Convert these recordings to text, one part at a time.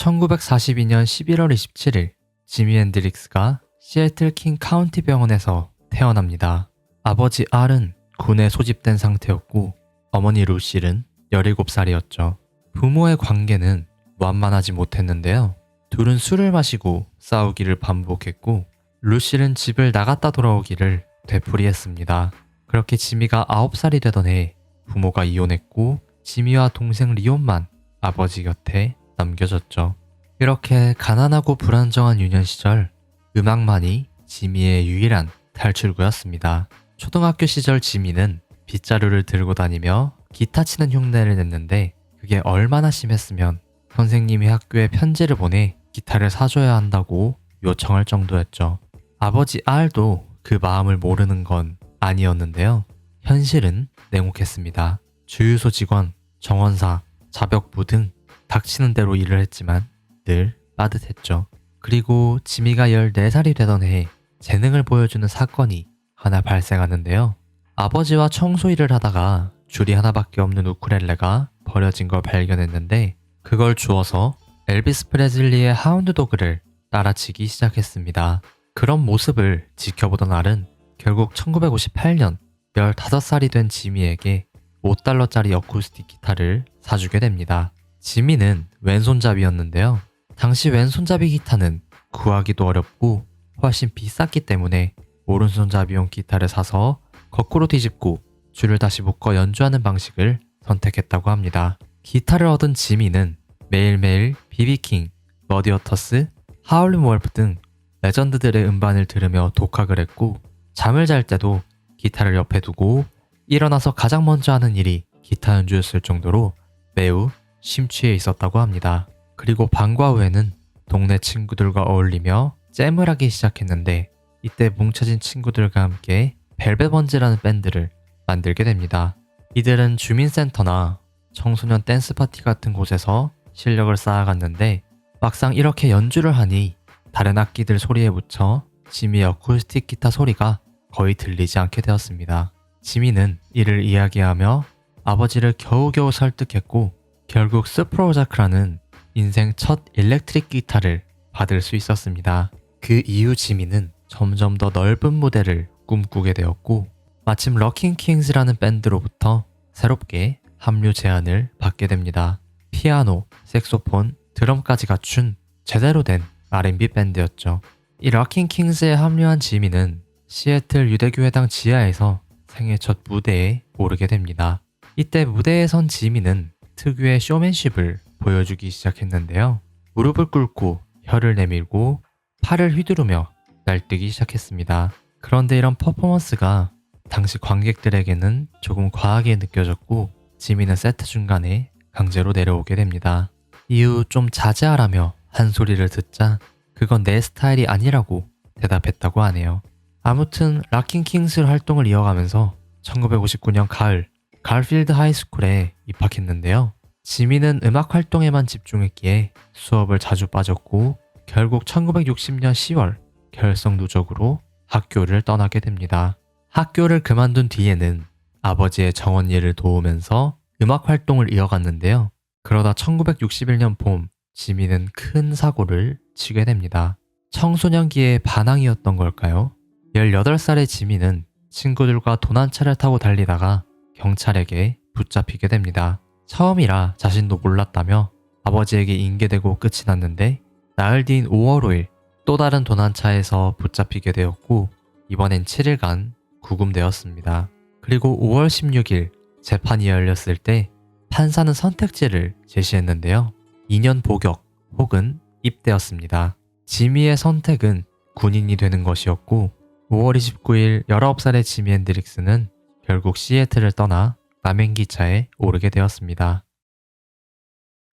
1942년 11월 27일 지미 앤드릭스가 시애틀 킹 카운티 병원에서 태어납니다. 아버지 알은 군에 소집된 상태였고 어머니 루실은 17살이었죠. 부모의 관계는 완만하지 못했는데요. 둘은 술을 마시고 싸우기를 반복했고 루실은 집을 나갔다 돌아오기를 되풀이했습니다. 그렇게 지미가 9살이 되던 해 부모가 이혼했고 지미와 동생 리온만 아버지 곁에 남겨졌죠. 이렇게 가난하고 불안정한 유년 시절 음악만이 지미의 유일한 탈출구였습니다. 초등학교 시절 지미는 빗자루를 들고 다니며 기타 치는 흉내를 냈는데 그게 얼마나 심했으면 선생님이 학교에 편지를 보내 기타를 사줘야 한다고 요청할 정도였죠. 아버지 알도 그 마음을 모르는 건 아니었는데요. 현실은 냉혹했습니다. 주유소 직원, 정원사, 자벽부 등 닥치는 대로 일을 했지만 늘 빠듯했죠. 그리고 지미가 14살이 되던 해 재능을 보여주는 사건이 하나 발생하는데요. 아버지와 청소 일을 하다가 줄이 하나밖에 없는 우쿨렐레가 버려진 걸 발견했는데 그걸 주워서 엘비스 프레슬리의 하운드 도그를 따라치기 시작했습니다. 그런 모습을 지켜보던 알은 결국 1958년 15살이 된 지미에게 $5짜리 어쿠스틱 기타를 사주게 됩니다. 지미는 왼손잡이였는데요. 당시 왼손잡이 기타는 구하기도 어렵고 훨씬 비쌌기 때문에 오른손잡이용 기타를 사서 거꾸로 뒤집고 줄을 다시 묶어 연주하는 방식을 선택했다고 합니다. 기타를 얻은 지미는 매일매일 비비킹, 머디 워터스, 하울린 월프 등 레전드들의 음반을 들으며 독학을 했고 잠을 잘 때도 기타를 옆에 두고 일어나서 가장 먼저 하는 일이 기타 연주였을 정도로 매우 심취해 있었다고 합니다. 그리고 방과 후에는 동네 친구들과 어울리며 잼을 하기 시작했는데 이때 뭉쳐진 친구들과 함께 벨벳번즈라는 밴드를 만들게 됩니다. 이들은 주민센터나 청소년 댄스 파티 같은 곳에서 실력을 쌓아갔는데 막상 이렇게 연주를 하니 다른 악기들 소리에 묻혀 지미의 어쿠스틱 기타 소리가 거의 들리지 않게 되었습니다. 지미는 이를 이야기하며 아버지를 겨우겨우 설득했고 결국 스프로자크라는 인생 첫 일렉트릭 기타를 받을 수 있었습니다. 그 이후 지미는 점점 더 넓은 무대를 꿈꾸게 되었고 마침 러킹 킹스라는 밴드로부터 새롭게 합류 제안을 받게 됩니다. 피아노, 색소폰, 드럼까지 갖춘 제대로 된 R&B 밴드였죠. 이 러킹 킹스에 합류한 지미는 시애틀 유대교회당 지하에서 생애 첫 무대에 오르게 됩니다. 이때 무대에 선 지미는 특유의 쇼맨십을 보여주기 시작했는데요. 무릎을 꿇고 혀를 내밀고 팔을 휘두르며 날뛰기 시작했습니다. 그런데 이런 퍼포먼스가 당시 관객들에게는 조금 과하게 느껴졌고 지미는 세트 중간에 강제로 내려오게 됩니다. 이후 좀 자제하라며 한 소리를 듣자 그건 내 스타일이 아니라고 대답했다고 하네요. 아무튼 락킹 킹스 활동을 이어가면서 1959년 가을 갈필드 하이스쿨에 입학했는데요. 지미는 음악 활동에만 집중했기에 수업을 자주 빠졌고 결국 1960년 10월 결석 누적으로 학교를 떠나게 됩니다. 학교를 그만둔 뒤에는 아버지의 정원 일을 도우면서 음악 활동을 이어갔는데요. 그러다 1961년 봄 지미는 큰 사고를 치게 됩니다. 청소년기의 반항이었던 걸까요? 18살의 지미는 친구들과 도난차를 타고 달리다가 경찰에게 붙잡히게 됩니다. 처음이라 자신도 몰랐다며 아버지에게 인계되고 끝이 났는데 나흘 뒤인 5월 5일 또 다른 도난차에서 붙잡히게 되었고 이번엔 7일간 구금되었습니다. 그리고 5월 16일 재판이 열렸을 때 판사는 선택지를 제시했는데요. 2년 복역 혹은 입대였습니다. 지미의 선택은 군인이 되는 것이었고 5월 29일 19살의 지미 앤드릭스는 결국 시애틀을 떠나 남행기차에 오르게 되었습니다.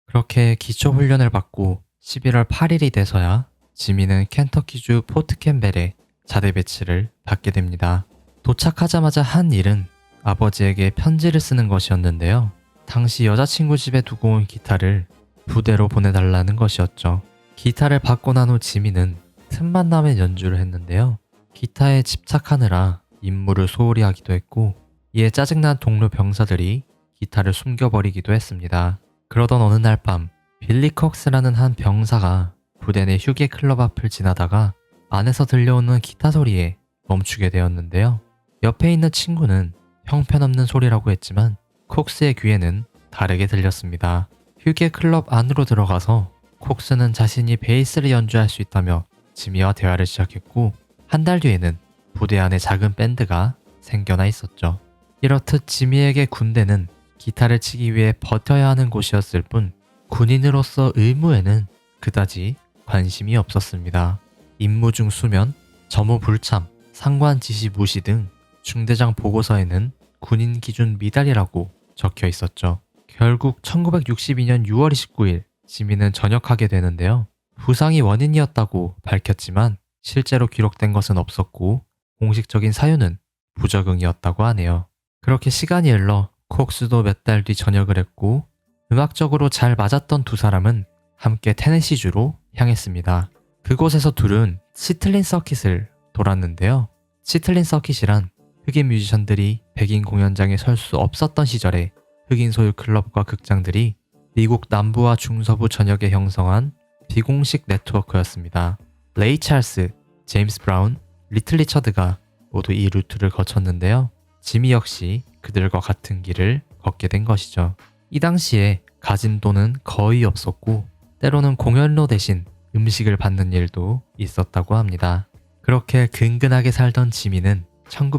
그렇게 기초훈련을 받고 11월 8일이 돼서야 지미는 켄터키주 포트 캠벨에 자대 배치를 받게 됩니다. 도착하자마자 한 일은 아버지에게 편지를 쓰는 것이었는데요. 당시 여자친구 집에 두고 온 기타를 부대로 보내달라는 것이었죠. 기타를 받고 난 후 지미는 틈만 나면 연주를 했는데요. 기타에 집착하느라 임무를 소홀히 하기도 했고 이에 짜증난 동료 병사들이 기타를 숨겨버리기도 했습니다. 그러던 어느 날 밤 빌리 콕스라는 한 병사가 부대 내 휴게 클럽 앞을 지나다가 안에서 들려오는 기타 소리에 멈추게 되었는데요. 옆에 있는 친구는 형편없는 소리라고 했지만 콕스의 귀에는 다르게 들렸습니다. 휴게 클럽 안으로 들어가서 콕스는 자신이 베이스를 연주할 수 있다며 지미와 대화를 시작했고 한 달 뒤에는 부대 안에 작은 밴드가 생겨나 있었죠. 이렇듯 지미에게 군대는 기타를 치기 위해 버텨야 하는 곳이었을 뿐 군인으로서 의무에는 그다지 관심이 없었습니다. 임무 중 수면, 점호 불참, 상관 지시 무시 등 중대장 보고서에는 군인 기준 미달이라고 적혀 있었죠. 결국 1962년 6월 29일 지미는 전역하게 되는데요. 부상이 원인이었다고 밝혔지만 실제로 기록된 것은 없었고 공식적인 사유는 부적응이었다고 하네요. 그렇게 시간이 흘러 콕스도 몇 달 뒤 전역을 했고 음악적으로 잘 맞았던 두 사람은 함께 테네시주로 향했습니다. 그곳에서 둘은 시틀린 서킷을 돌았는데요. 시틀린 서킷이란 흑인 뮤지션들이 백인 공연장에 설 수 없었던 시절에 흑인 소유 클럽과 극장들이 미국 남부와 중서부 전역에 형성한 비공식 네트워크였습니다. 레이 찰스, 제임스 브라운, 리틀 리처드가 모두 이 루트를 거쳤는데요. 지미 역시 그들과 같은 길을 걷게 된 것이죠. 이 당시에 가진 돈은 거의 없었고 때로는 공연료 대신 음식을 받는 일도 있었다고 합니다. 그렇게 근근하게 살던 지미는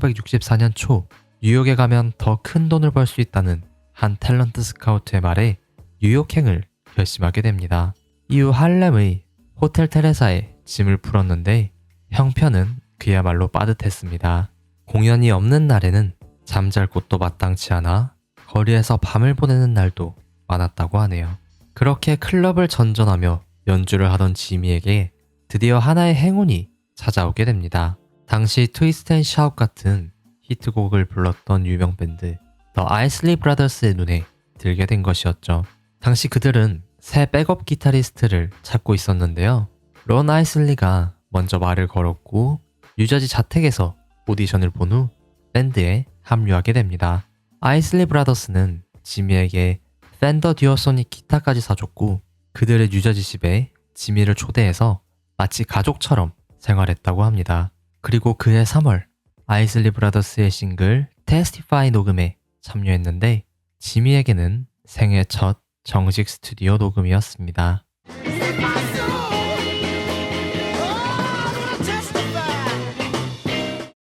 1964년 초 뉴욕에 가면 더 큰 돈을 벌 수 있다는 한 탤런트 스카우트의 말에 뉴욕행을 결심하게 됩니다. 이후 할렘의 호텔 테레사에 짐을 풀었는데 형편은 그야말로 빠듯했습니다. 공연이 없는 날에는 잠잘 곳도 마땅치 않아 거리에서 밤을 보내는 날도 많았다고 하네요. 그렇게 클럽을 전전하며 연주를 하던 지미에게 드디어 하나의 행운이 찾아오게 됩니다. 당시 트위스트 앤 샤웃 같은 히트곡을 불렀던 유명 밴드 더 아이슬리 브라더스의 눈에 들게 된 것이었죠. 당시 그들은 새 백업 기타리스트를 찾고 있었는데요. 론 아이슬리가 먼저 말을 걸었고 뉴저지 자택에서 오디션을 본 후 밴드에 합류하게 됩니다. 아이슬리 브라더스는 지미에게 펜더 듀어소닉 기타까지 사줬고 그들의 뉴저지 집에 지미를 초대해서 마치 가족처럼 생활했다고 합니다. 그리고 그해 3월 아이슬리 브라더스의 싱글 테스티파이 녹음에 참여했는데 지미에게는 생애 첫 정식 스튜디오 녹음이었습니다.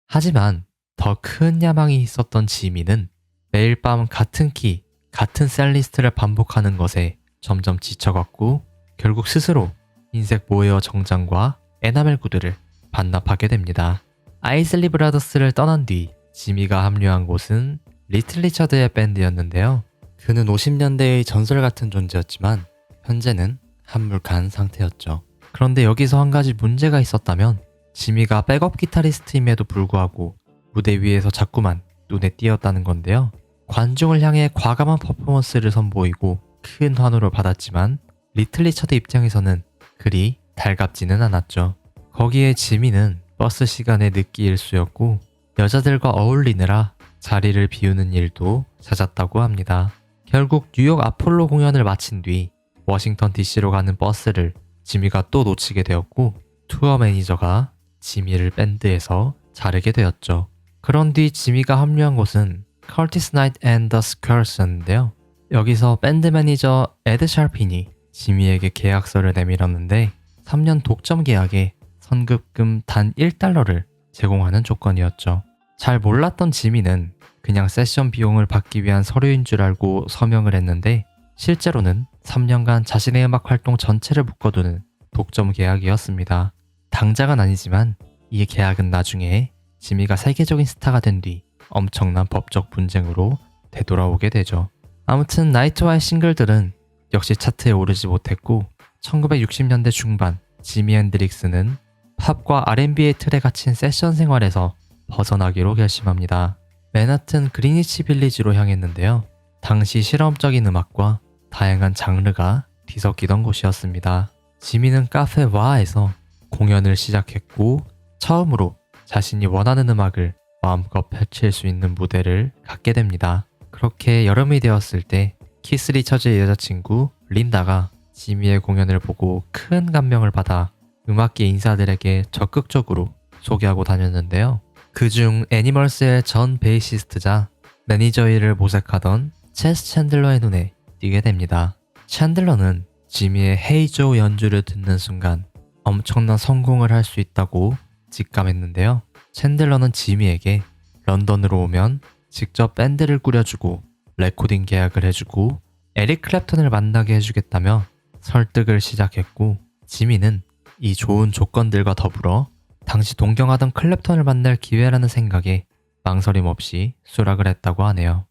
하지만 더 큰 야망이 있었던 지미는 매일 밤 같은 키, 같은 셀리스트를 반복하는 것에 점점 지쳐갔고 결국 스스로 흰색 모헤어 정장과 에나멜 구두를 반납하게 됩니다. 아이슬리 브라더스를 떠난 뒤 지미가 합류한 곳은 리틀 리처드의 밴드였는데요. 그는 50년대의 전설 같은 존재였지만 현재는 한물간 상태였죠. 그런데 여기서 한 가지 문제가 있었다면 지미가 백업 기타리스트임에도 불구하고 무대 위에서 자꾸만 눈에 띄었다는 건데요. 관중을 향해 과감한 퍼포먼스를 선보이고 큰 환호를 받았지만 리틀 리처드 입장에서는 그리 달갑지는 않았죠. 거기에 지미는 버스 시간에 늦기 일수였고 여자들과 어울리느라 자리를 비우는 일도 잦았다고 합니다. 결국 뉴욕 아폴로 공연을 마친 뒤 워싱턴 DC로 가는 버스를 지미가 또 놓치게 되었고 투어 매니저가 지미를 밴드에서 자르게 되었죠. 그런 뒤 지미가 합류한 곳은 커티스 나이트 앤 더 스퀘어스였는데요. 여기서 밴드 매니저 에드 샬핀이 지미에게 계약서를 내밀었는데 3년 독점 계약에 선급금 단 1달러를 제공하는 조건이었죠. 잘 몰랐던 지미는 그냥 세션 비용을 받기 위한 서류인 줄 알고 서명을 했는데 실제로는 3년간 자신의 음악 활동 전체를 묶어두는 독점 계약이었습니다. 당장은 아니지만 이 계약은 나중에 지미가 세계적인 스타가 된 뒤 엄청난 법적 분쟁으로 되돌아오게 되죠. 아무튼 나이트와의 싱글들은 역시 차트에 오르지 못했고 1960년대 중반 지미 핸드릭스는 팝과 R&B의 틀에 갇힌 세션 생활에서 벗어나기로 결심합니다. 맨하튼 그리니치 빌리지로 향했는데요. 당시 실험적인 음악과 다양한 장르가 뒤섞이던 곳이었습니다. 지미는 카페 와에서 공연을 시작했고 처음으로 자신이 원하는 음악을 마음껏 펼칠 수 있는 무대를 갖게 됩니다. 그렇게 여름이 되었을 때 키스 리처즈의 여자친구 린다가 지미의 공연을 보고 큰 감명을 받아 음악계 인사들에게 적극적으로 소개하고 다녔는데요. 그중 애니멀스의 전 베이시스트자 매니저 일을 모색하던 체스 챈들러의 눈에 띄게 됩니다. 챈들러는 지미의 헤이조 연주를 듣는 순간 엄청난 성공을 할 수 있다고 직감했는데요. 챈들러는 지미에게 런던으로 오면 직접 밴드를 꾸려주고 레코딩 계약을 해주고 에릭 클랩턴을 만나게 해주겠다며 설득을 시작했고, 지미는 이 좋은 조건들과 더불어 당시 동경하던 클랩턴을 만날 기회라는 생각에 망설임 없이 수락을 했다고 하네요.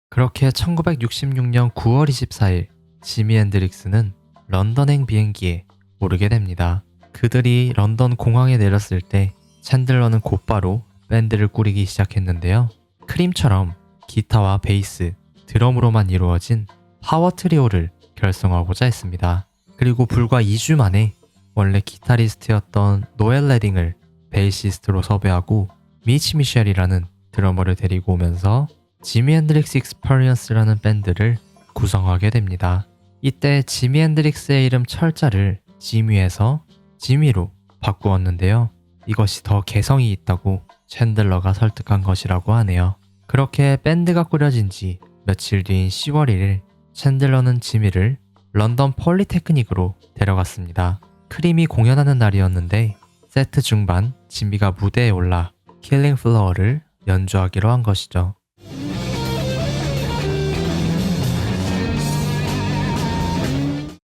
그렇게 1966년 9월 24일 지미 앤드릭스는 런던행 비행기에 오르게 됩니다. 그들이 런던 공항에 내렸을 때 챈들러는 곧바로 밴드를 꾸리기 시작했는데요. 크림처럼 기타와 베이스, 드럼으로만 이루어진 파워 트리오를 결성하고자 했습니다. 그리고 불과 2주 만에 원래 기타리스트였던 노엘 레딩을 베이시스트로 섭외하고 미치 미셸이라는 드러머를 데리고 오면서 지미 앤드릭스 익스퍼리언스라는 밴드를 구성하게 됩니다. 이때 지미 앤드릭스의 이름 철자를 지미에서 지미로 바꾸었는데요. 이것이 더 개성이 있다고 챈들러가 설득한 것이라고 하네요. 그렇게 밴드가 꾸려진 지 며칠 뒤인 10월 1일 챈들러는 지미를 런던 폴리테크닉으로 데려갔습니다. 크림이 공연하는 날이었는데 세트 중반 지미가 무대에 올라 킬링 플로어를 연주하기로 한 것이죠.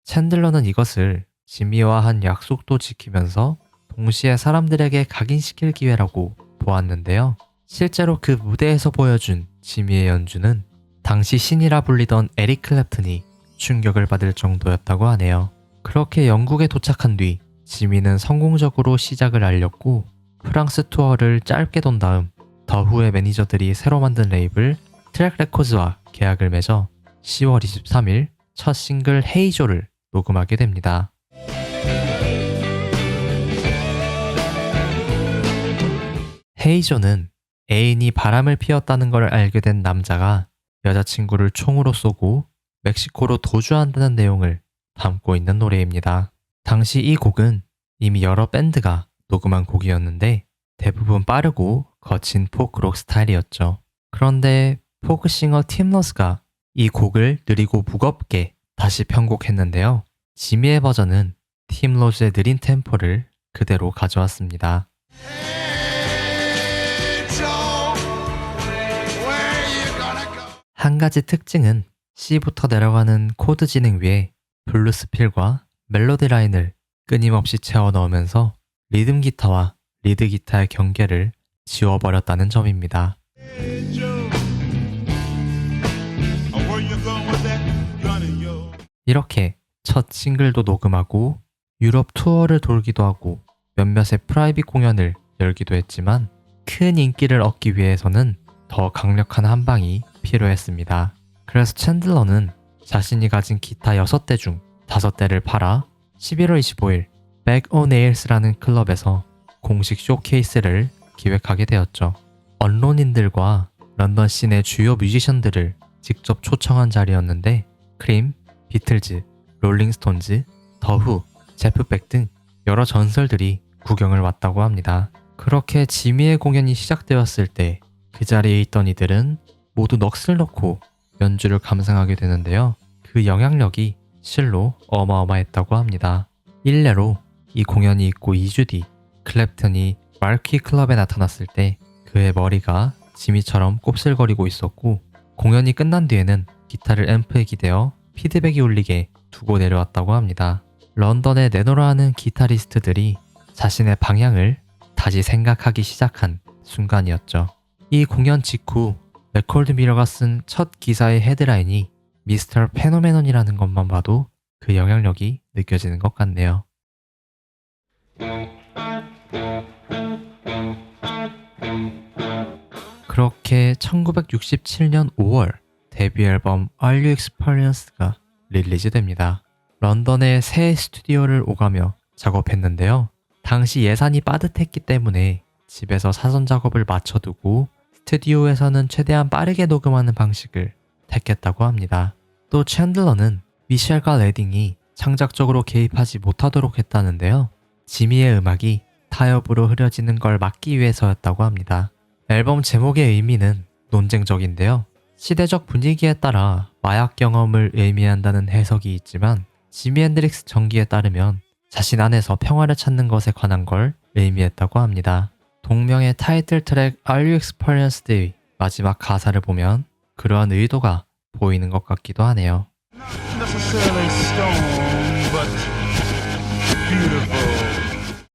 챈들러는 이것을 지미와 한 약속도 지키면서 동시에 사람들에게 각인시킬 기회라고 보았는데요. 실제로 그 무대에서 보여준 지미의 연주는 당시 신이라 불리던 에릭 클랩튼이 충격을 받을 정도였다고 하네요. 그렇게 영국에 도착한 뒤 지미는 성공적으로 시작을 알렸고 프랑스 투어를 짧게 돈 다음 더후의 매니저들이 새로 만든 레이블 트랙 레코즈와 계약을 맺어 10월 23일 첫 싱글 헤이조를 녹음하게 됩니다. 헤이조는 애인이 바람을 피웠다는 걸 알게 된 남자가 여자친구를 총으로 쏘고 멕시코로 도주한다는 내용을 담고 있는 노래입니다. 당시 이 곡은 이미 여러 밴드가 녹음한 곡이었는데 대부분 빠르고 거친 포크록 스타일이었죠. 그런데 포크싱어 팀 러스가 이 곡을 느리고 무겁게 다시 편곡했는데요. 지미의 버전은 팀 로즈의 느린 템포를 그대로 가져왔습니다. 한 가지 특징은 C부터 내려가는 코드 진행 위에 블루스 필과 멜로디 라인을 끊임없이 채워 넣으면서 리듬 기타와 리드 기타의 경계를 지워버렸다는 점입니다. 이렇게 첫 싱글도 녹음하고 유럽 투어를 돌기도 하고 몇몇의 프라이빗 공연을 열기도 했지만 큰 인기를 얻기 위해서는 더 강력한 한 방이 필요했습니다. 그래서 챈들러는 자신이 가진 기타 6대 중 5대를 팔아 11월 25일 백 오 네일스라는 클럽에서 공식 쇼케이스를 기획하게 되었죠. 언론인들과 런던 씬의 주요 뮤지션들을 직접 초청한 자리였는데 크림, 비틀즈, 롤링스톤즈, 더후, 제프백 등 여러 전설들이 구경을 왔다고 합니다. 그렇게 지미의 공연이 시작되었을 때 그 자리에 있던 이들은 모두 넋을 놓고 연주를 감상하게 되는데요. 그 영향력이 실로 어마어마했다고 합니다. 일례로 이 공연이 있고 2주 뒤 클랩튼이 마르퀴 클럽에 나타났을 때 그의 머리가 지미처럼 곱슬거리고 있었고 공연이 끝난 뒤에는 기타를 앰프에 기대어 피드백이 울리게 두고 내려왔다고 합니다. 런던에 내노라 하는 기타리스트들이 자신의 방향을 다시 생각하기 시작한 순간이었죠. 이 공연 직후 레코드 미러가 쓴 첫 기사의 헤드라인이 미스터 페노메논이라는 것만 봐도 그 영향력이 느껴지는 것 같네요. 그렇게 1967년 5월 데뷔 앨범 Are You Experienced가 릴리즈됩니다. 런던의 새 스튜디오를 오가며 작업했는데요. 당시 예산이 빠듯했기 때문에 집에서 사전 작업을 마쳐두고 스튜디오에서는 최대한 빠르게 녹음하는 방식을 택했다고 합니다. 또 챈들러는 미셸과 레딩이 창작적으로 개입하지 못하도록 했다는데요. 지미의 음악이 타협으로 흐려지는 걸 막기 위해서였다고 합니다. 앨범 제목의 의미는 논쟁적인데요. 시대적 분위기에 따라 마약 경험을 의미한다는 해석이 있지만 지미 핸드릭스 전기에 따르면 자신 안에서 평화를 찾는 것에 관한 걸 의미했다고 합니다. 동명의 타이틀 트랙 Are You Experienced의 마지막 가사를 보면 그러한 의도가 보이는 것 같기도 하네요.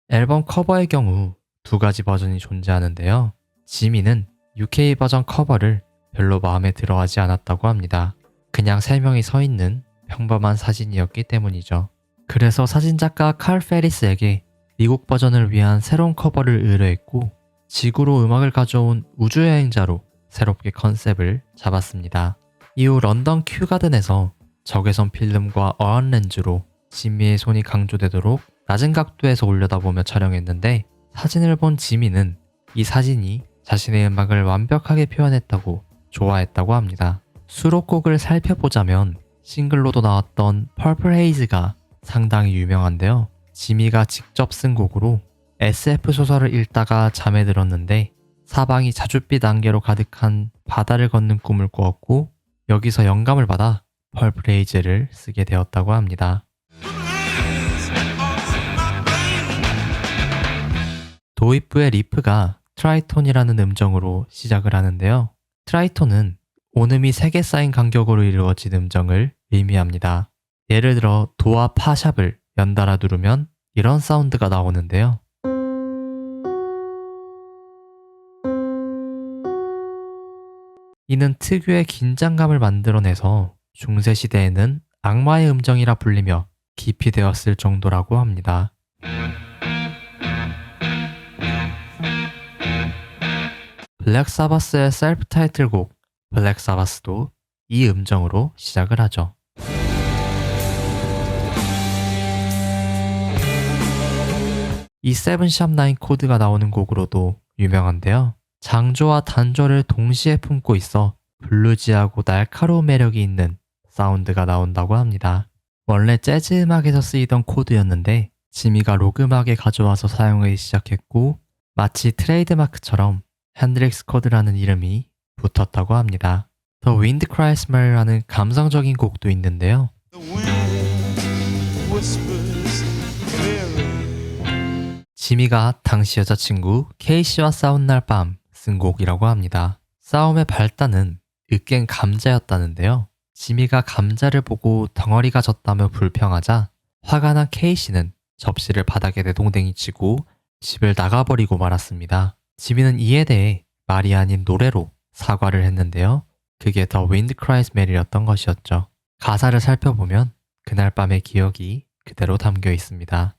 앨범 커버의 경우 두 가지 버전이 존재하는데요. 지미는 UK 버전 커버를 별로 마음에 들어하지 않았다고 합니다. 그냥 3명이 서 있는 평범한 사진이었기 때문이죠. 그래서 사진작가 칼 페리스에게 미국 버전을 위한 새로운 커버를 의뢰했고 지구로 음악을 가져온 우주여행자로 새롭게 컨셉을 잡았습니다. 이후 런던 큐가든에서 적외선 필름과 어안 렌즈로 지미의 손이 강조되도록 낮은 각도에서 올려다보며 촬영했는데 사진을 본 지미는 이 사진이 자신의 음악을 완벽하게 표현했다고 좋아했다고 합니다. 수록곡을 살펴보자면 싱글로도 나왔던 Purple Haze가 상당히 유명한데요. 지미가 직접 쓴 곡으로 SF 소설을 읽다가 잠에 들었는데 사방이 자줏빛 안개로 가득한 바다를 걷는 꿈을 꾸었고 여기서 영감을 받아 Purple Haze를 쓰게 되었다고 합니다. 도입부의 리프가 트라이톤이라는 음정으로 시작을 하는데요. 트라이톤은 온음이 3개 쌓인 간격으로 이루어진 음정을 의미합니다. 예를 들어 도와 파샵을 연달아 누르면 이런 사운드가 나오는데요. 이는 특유의 긴장감을 만들어내서 중세시대에는 악마의 음정이라 불리며 기피되었을 정도라고 합니다. 블랙 사바스의 셀프 타이틀곡 블랙 사바스도 이 음정으로 시작을 하죠. 이 7샵9 코드가 나오는 곡으로도 유명한데요. 장조와 단조를 동시에 품고 있어 블루지하고 날카로운 매력이 있는 사운드가 나온다고 합니다. 원래 재즈 음악에서 쓰이던 코드였는데 지미가 록 음악에 가져와서 사용하기 시작했고 마치 트레이드마크처럼 핸드릭스 코드라는 이름이 붙었다고 합니다. The Wind Cries Mer라는 감성적인 곡도 있는데요. 지미가 당시 여자친구 케이시와 싸운 날 밤 쓴 곡이라고 합니다. 싸움의 발단은 으깬 감자였다는데요. 지미가 감자를 보고 덩어리가 졌다며 불평하자 화가 난 케이시는 접시를 바닥에 내동댕이 치고 집을 나가버리고 말았습니다. 지미는 이에 대해 말이 아닌 노래로 사과를 했는데요. 그게 The Wind Cries Mer이었던 것이었죠. 가사를 살펴보면 그날 밤의 기억이 그대로 담겨 있습니다.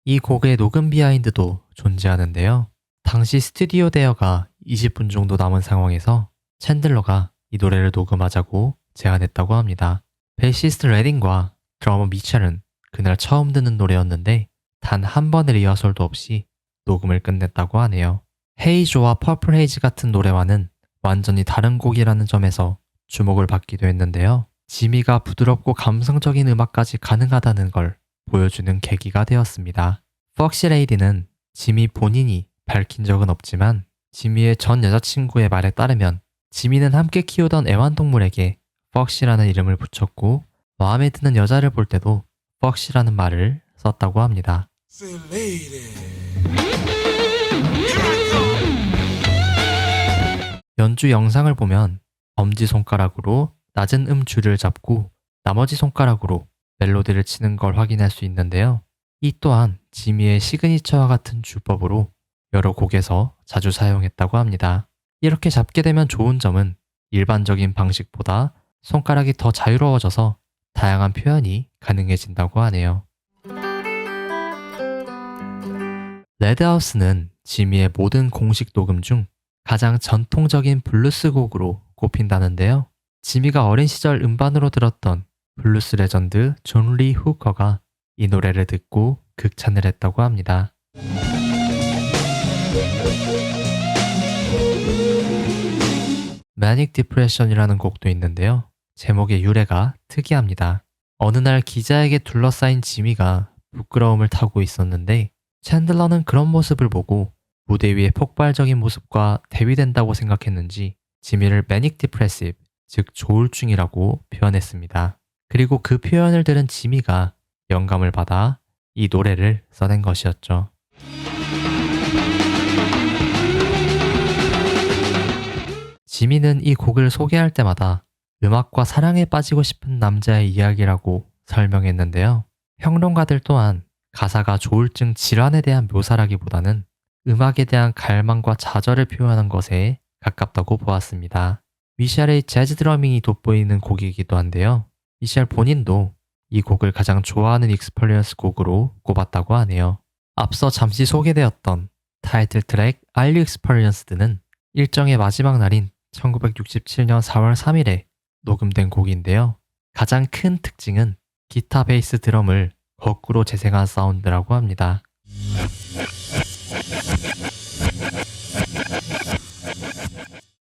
이 곡의 녹음 비하인드도 존재하는데요. 당시 스튜디오 대여가 20분 정도 남은 상황에서 챈들러가 이 노래를 녹음하자고 제안했다고 합니다. 베이시스트 레딩과 드러머 미첼은 그날 처음 듣는 노래였는데 단 한 번의 리허설도 없이 녹음을 끝냈다고 하네요. 헤이조와 퍼플 헤이즈 같은 노래와는 완전히 다른 곡이라는 점에서 주목을 받기도 했는데요. 지미가 부드럽고 감성적인 음악까지 가능하다는 걸 보여주는 계기가 되었습니다. 퍽시 레이디는 지미 본인이 밝힌 적은 없지만 지미의 전 여자친구의 말에 따르면 지미는 함께 키우던 애완동물에게 퍽시라는 이름을 붙였고 마음에 드는 여자를 볼 때도 퍽시라는 말을 썼다고 합니다. 연주 영상을 보면 엄지손가락으로 낮은 줄을 잡고 나머지 손가락으로 멜로디를 치는 걸 확인할 수 있는데요. 이 또한 지미의 시그니처와 같은 주법으로 여러 곡에서 자주 사용했다고 합니다. 이렇게 잡게 되면 좋은 점은 일반적인 방식보다 손가락이 더 자유로워져서 다양한 표현이 가능해진다고 하네요. 레드하우스는 지미의 모든 공식 녹음 중 가장 전통적인 블루스 곡으로 꼽힌다는데요. 지미가 어린 시절 음반으로 들었던 블루스 레전드 존 리 후커가 이 노래를 듣고 극찬을 했다고 합니다. Manic Depression이라는 곡도 있는데요. 제목의 유래가 특이합니다. 어느 날 기자에게 둘러싸인 지미가 부끄러움을 타고 있었는데 챈들러는 그런 모습을 보고 무대 위의 폭발적인 모습과 대비된다고 생각했는지 지미를 Manic Depressive, 즉 조울증이라고 표현했습니다. 그리고 그 표현을 들은 지미가 영감을 받아 이 노래를 써낸 것이었죠. 지미는 이 곡을 소개할 때마다 음악과 사랑에 빠지고 싶은 남자의 이야기라고 설명했는데요. 평론가들 또한 가사가 조울증 질환에 대한 묘사라기보다는 음악에 대한 갈망과 좌절을 표현한 것에 가깝다고 보았습니다. 미셸의 재즈 드러밍이 돋보이는 곡이기도 한데요. 미셸 본인도 이 곡을 가장 좋아하는 익스퍼리언스 곡으로 꼽았다고 하네요. 앞서 잠시 소개되었던 타이틀 트랙 Are You Experienced는 일정의 마지막 날인 1967년 4월 3일에 녹음된 곡인데요. 가장 큰 특징은 기타, 베이스, 드럼을 거꾸로 재생한 사운드라고 합니다.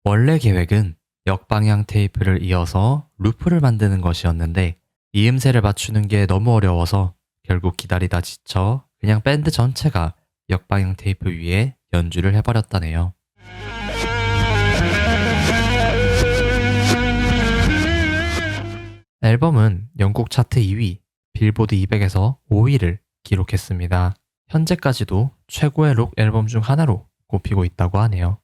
원래 계획은 역방향 테이프를 이어서 루프를 만드는 것이었는데 이 음새를 맞추는 게 너무 어려워서 결국 기다리다 지쳐 그냥 밴드 전체가 역방향 테이프 위에 연주를 해버렸다네요. 앨범은 영국 차트 2위, 빌보드 200에서 5위를 기록했습니다. 현재까지도 최고의 록 앨범 중 하나로 꼽히고 있다고 하네요.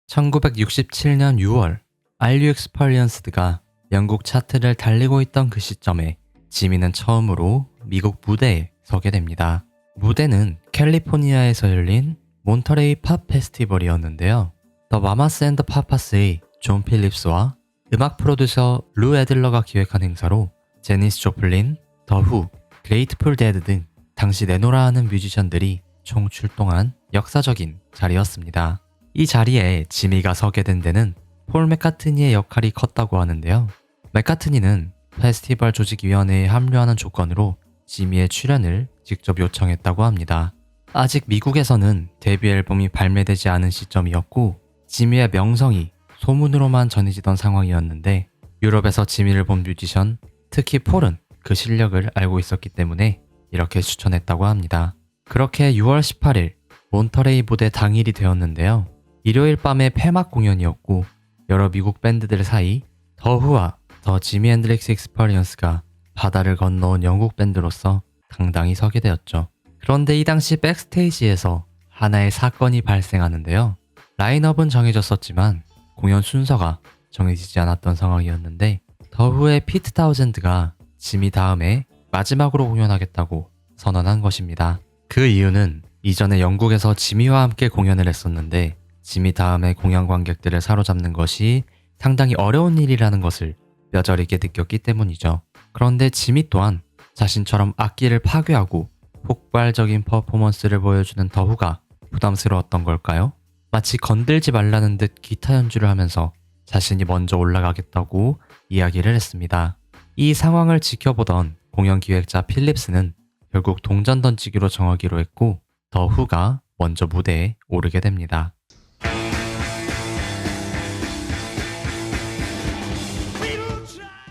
1967년 6월, Are You Experienced가 영국 차트를 달리고 있던 그 시점에 지미는 처음으로 미국 무대에 서게 됩니다. 무대는 캘리포니아에서 열린 몬터레이 팝 페스티벌이었는데요. 더 마마스 앤드 파파스의 존 필립스와 음악 프로듀서 루 애들러가 기획한 행사로 제니스 조플린, 더 후, 그레이트풀 데드 등 당시 내노라 하는 뮤지션들이 총 출동한 역사적인 자리였습니다. 이 자리에 지미가 서게 된 데는 폴 맥카트니의 역할이 컸다고 하는데요. 맥카트니는 페스티벌 조직위원회에 합류하는 조건으로 지미의 출연을 직접 요청했다고 합니다. 아직 미국에서는 데뷔 앨범이 발매되지 않은 시점이었고 지미의 명성이 소문으로만 전해지던 상황이었는데 유럽에서 지미를 본 뮤지션, 특히 폴은 그 실력을 알고 있었기 때문에 이렇게 추천했다고 합니다. 그렇게 6월 18일 몬터레이 무대 당일이 되었는데요. 일요일 밤의 폐막 공연이었고 여러 미국 밴드들 사이 더 후와 더 지미 앤드릭스 익스퍼리언스가 바다를 건너온 영국 밴드로서 당당히 서게 되었죠. 그런데 이 당시 백스테이지에서 하나의 사건이 발생하는데요. 라인업은 정해졌었지만 공연 순서가 정해지지 않았던 상황이었는데 더 후의 피트 타우젠드가 지미 다음에 마지막으로 공연하겠다고 선언한 것입니다. 그 이유는 이전에 영국에서 지미와 함께 공연을 했었는데 지미 다음에 공연 관객들을 사로잡는 것이 상당히 어려운 일이라는 것을 뼈저리게 느꼈기 때문이죠. 그런데 지미 또한 자신처럼 악기를 파괴하고 폭발적인 퍼포먼스를 보여주는 더 후가 부담스러웠던 걸까요? 마치 건들지 말라는 듯 기타 연주를 하면서 자신이 먼저 올라가겠다고 이야기를 했습니다. 이 상황을 지켜보던 공연 기획자 필립스는 결국 동전 던지기로 정하기로 했고 더 후가 먼저 무대에 오르게 됩니다.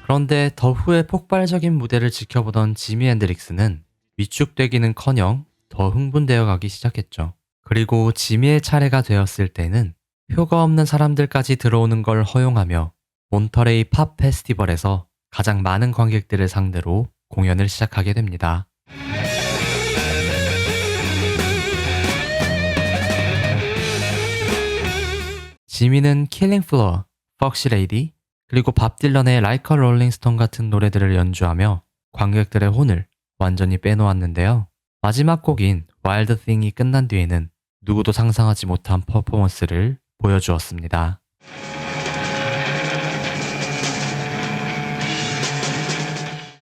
그런데 더 후의 폭발적인 무대를 지켜보던 지미 앤드릭스는 위축되기는커녕 더 흥분되어 가기 시작했죠. 그리고 지미의 차례가 되었을 때는 표가 없는 사람들까지 들어오는 걸 허용하며 몬터레이 팝 페스티벌에서 가장 많은 관객들을 상대로 공연을 시작하게 됩니다. 지미는 킬링 플로어, 퍽시 레이디, 그리고 밥 딜런의 Like a Rolling Stone 같은 노래들을 연주하며 관객들의 혼을 완전히 빼놓았는데요. 마지막 곡인 Wild Thing이 끝난 뒤에는 누구도 상상하지 못한 퍼포먼스를 보여주었습니다.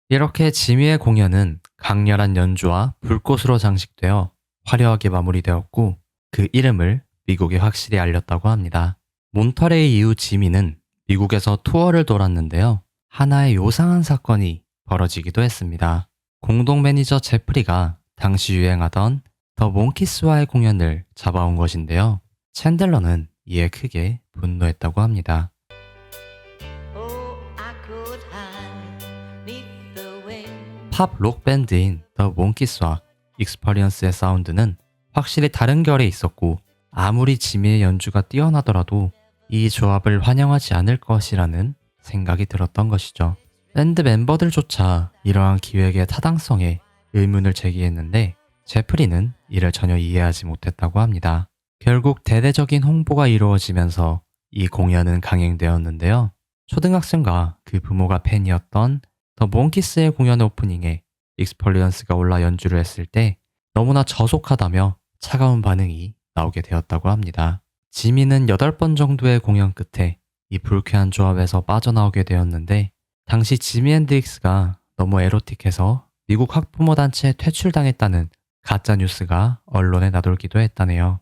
이렇게 지미의 공연은 강렬한 연주와 불꽃으로 장식되어 화려하게 마무리되었고 그 이름을 미국에 확실히 알렸다고 합니다. 몬터레이 이후 지미는 미국에서 투어를 돌았는데요. 하나의 요상한 사건이 벌어지기도 했습니다. 공동 매니저 제프리가 당시 유행하던 더 몽키스와의 공연을 잡아온 것인데요. 챈들러는 이에 크게 분노했다고 합니다. 팝 록 밴드인 더 몽키스와 익스퍼리언스의 사운드는 확실히 다른 결에 있었고 아무리 지미의 연주가 뛰어나더라도 이 조합을 환영하지 않을 것이라는 생각이 들었던 것이죠. 밴드 멤버들조차 이러한 기획의 타당성에 의문을 제기했는데 제프리는 이를 전혀 이해하지 못했다고 합니다. 결국 대대적인 홍보가 이루어지면서 이 공연은 강행되었는데요. 초등학생과 그 부모가 팬이었던 더 몽키스의 공연 오프닝에 익스펄리언스가 올라 연주를 했을 때 너무나 저속하다며 차가운 반응이 나오게 되었다고 합니다. 지미는 8번 정도의 공연 끝에 이 불쾌한 조합에서 빠져나오게 되었는데 당시 지미 앤드릭스가 너무 에로틱해서 미국 학부모 단체에 퇴출당했다는 가짜 뉴스가 언론에 나돌기도 했다네요.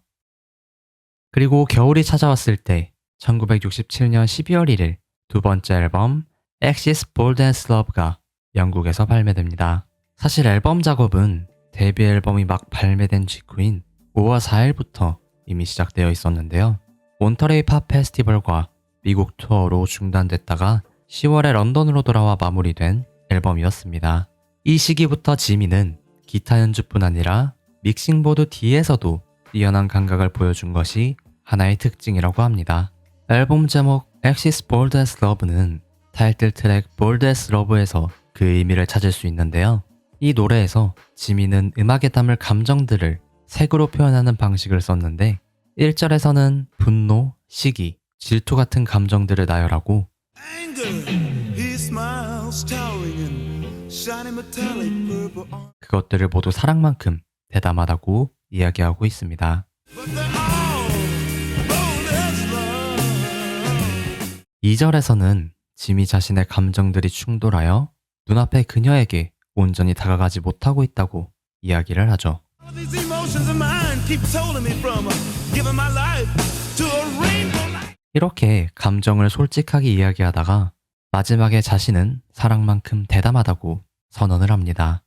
그리고 겨울이 찾아왔을 때 1967년 12월 1일 두 번째 앨범 Axis Bold and Slove가 영국에서 발매됩니다. 사실 앨범 작업은 데뷔 앨범이 막 발매된 직후인 5월 4일부터 이미 시작되어 있었는데요. 몬터레이 팝 페스티벌과 미국 투어로 중단됐다가 10월에 런던으로 돌아와 마무리된 앨범이었습니다. 이 시기부터 지미는 기타 연주뿐 아니라 믹싱보드 뒤에서도 뛰어난 감각을 보여준 것이 하나의 특징이라고 합니다. 앨범 제목 Axis Bold as Love는 타이틀 트랙 Bold as Love에서 그 의미를 찾을 수 있는데요. 이 노래에서 지미는 음악에 담을 감정들을 색으로 표현하는 방식을 썼는데 1절에서는 분노, 시기, 질투 같은 감정들을 나열하고 그것들을 모두 사랑만큼 대담하다고 이야기하고 있습니다. 2절에서는 지미 자신의 감정들이 충돌하여 눈앞의 그녀에게 온전히 다가가지 못하고 있다고 이야기를 하죠. 이렇게 감정을 솔직하게 이야기하다가 마지막에 자신은 사랑만큼 대담하다고 선언을 합니다.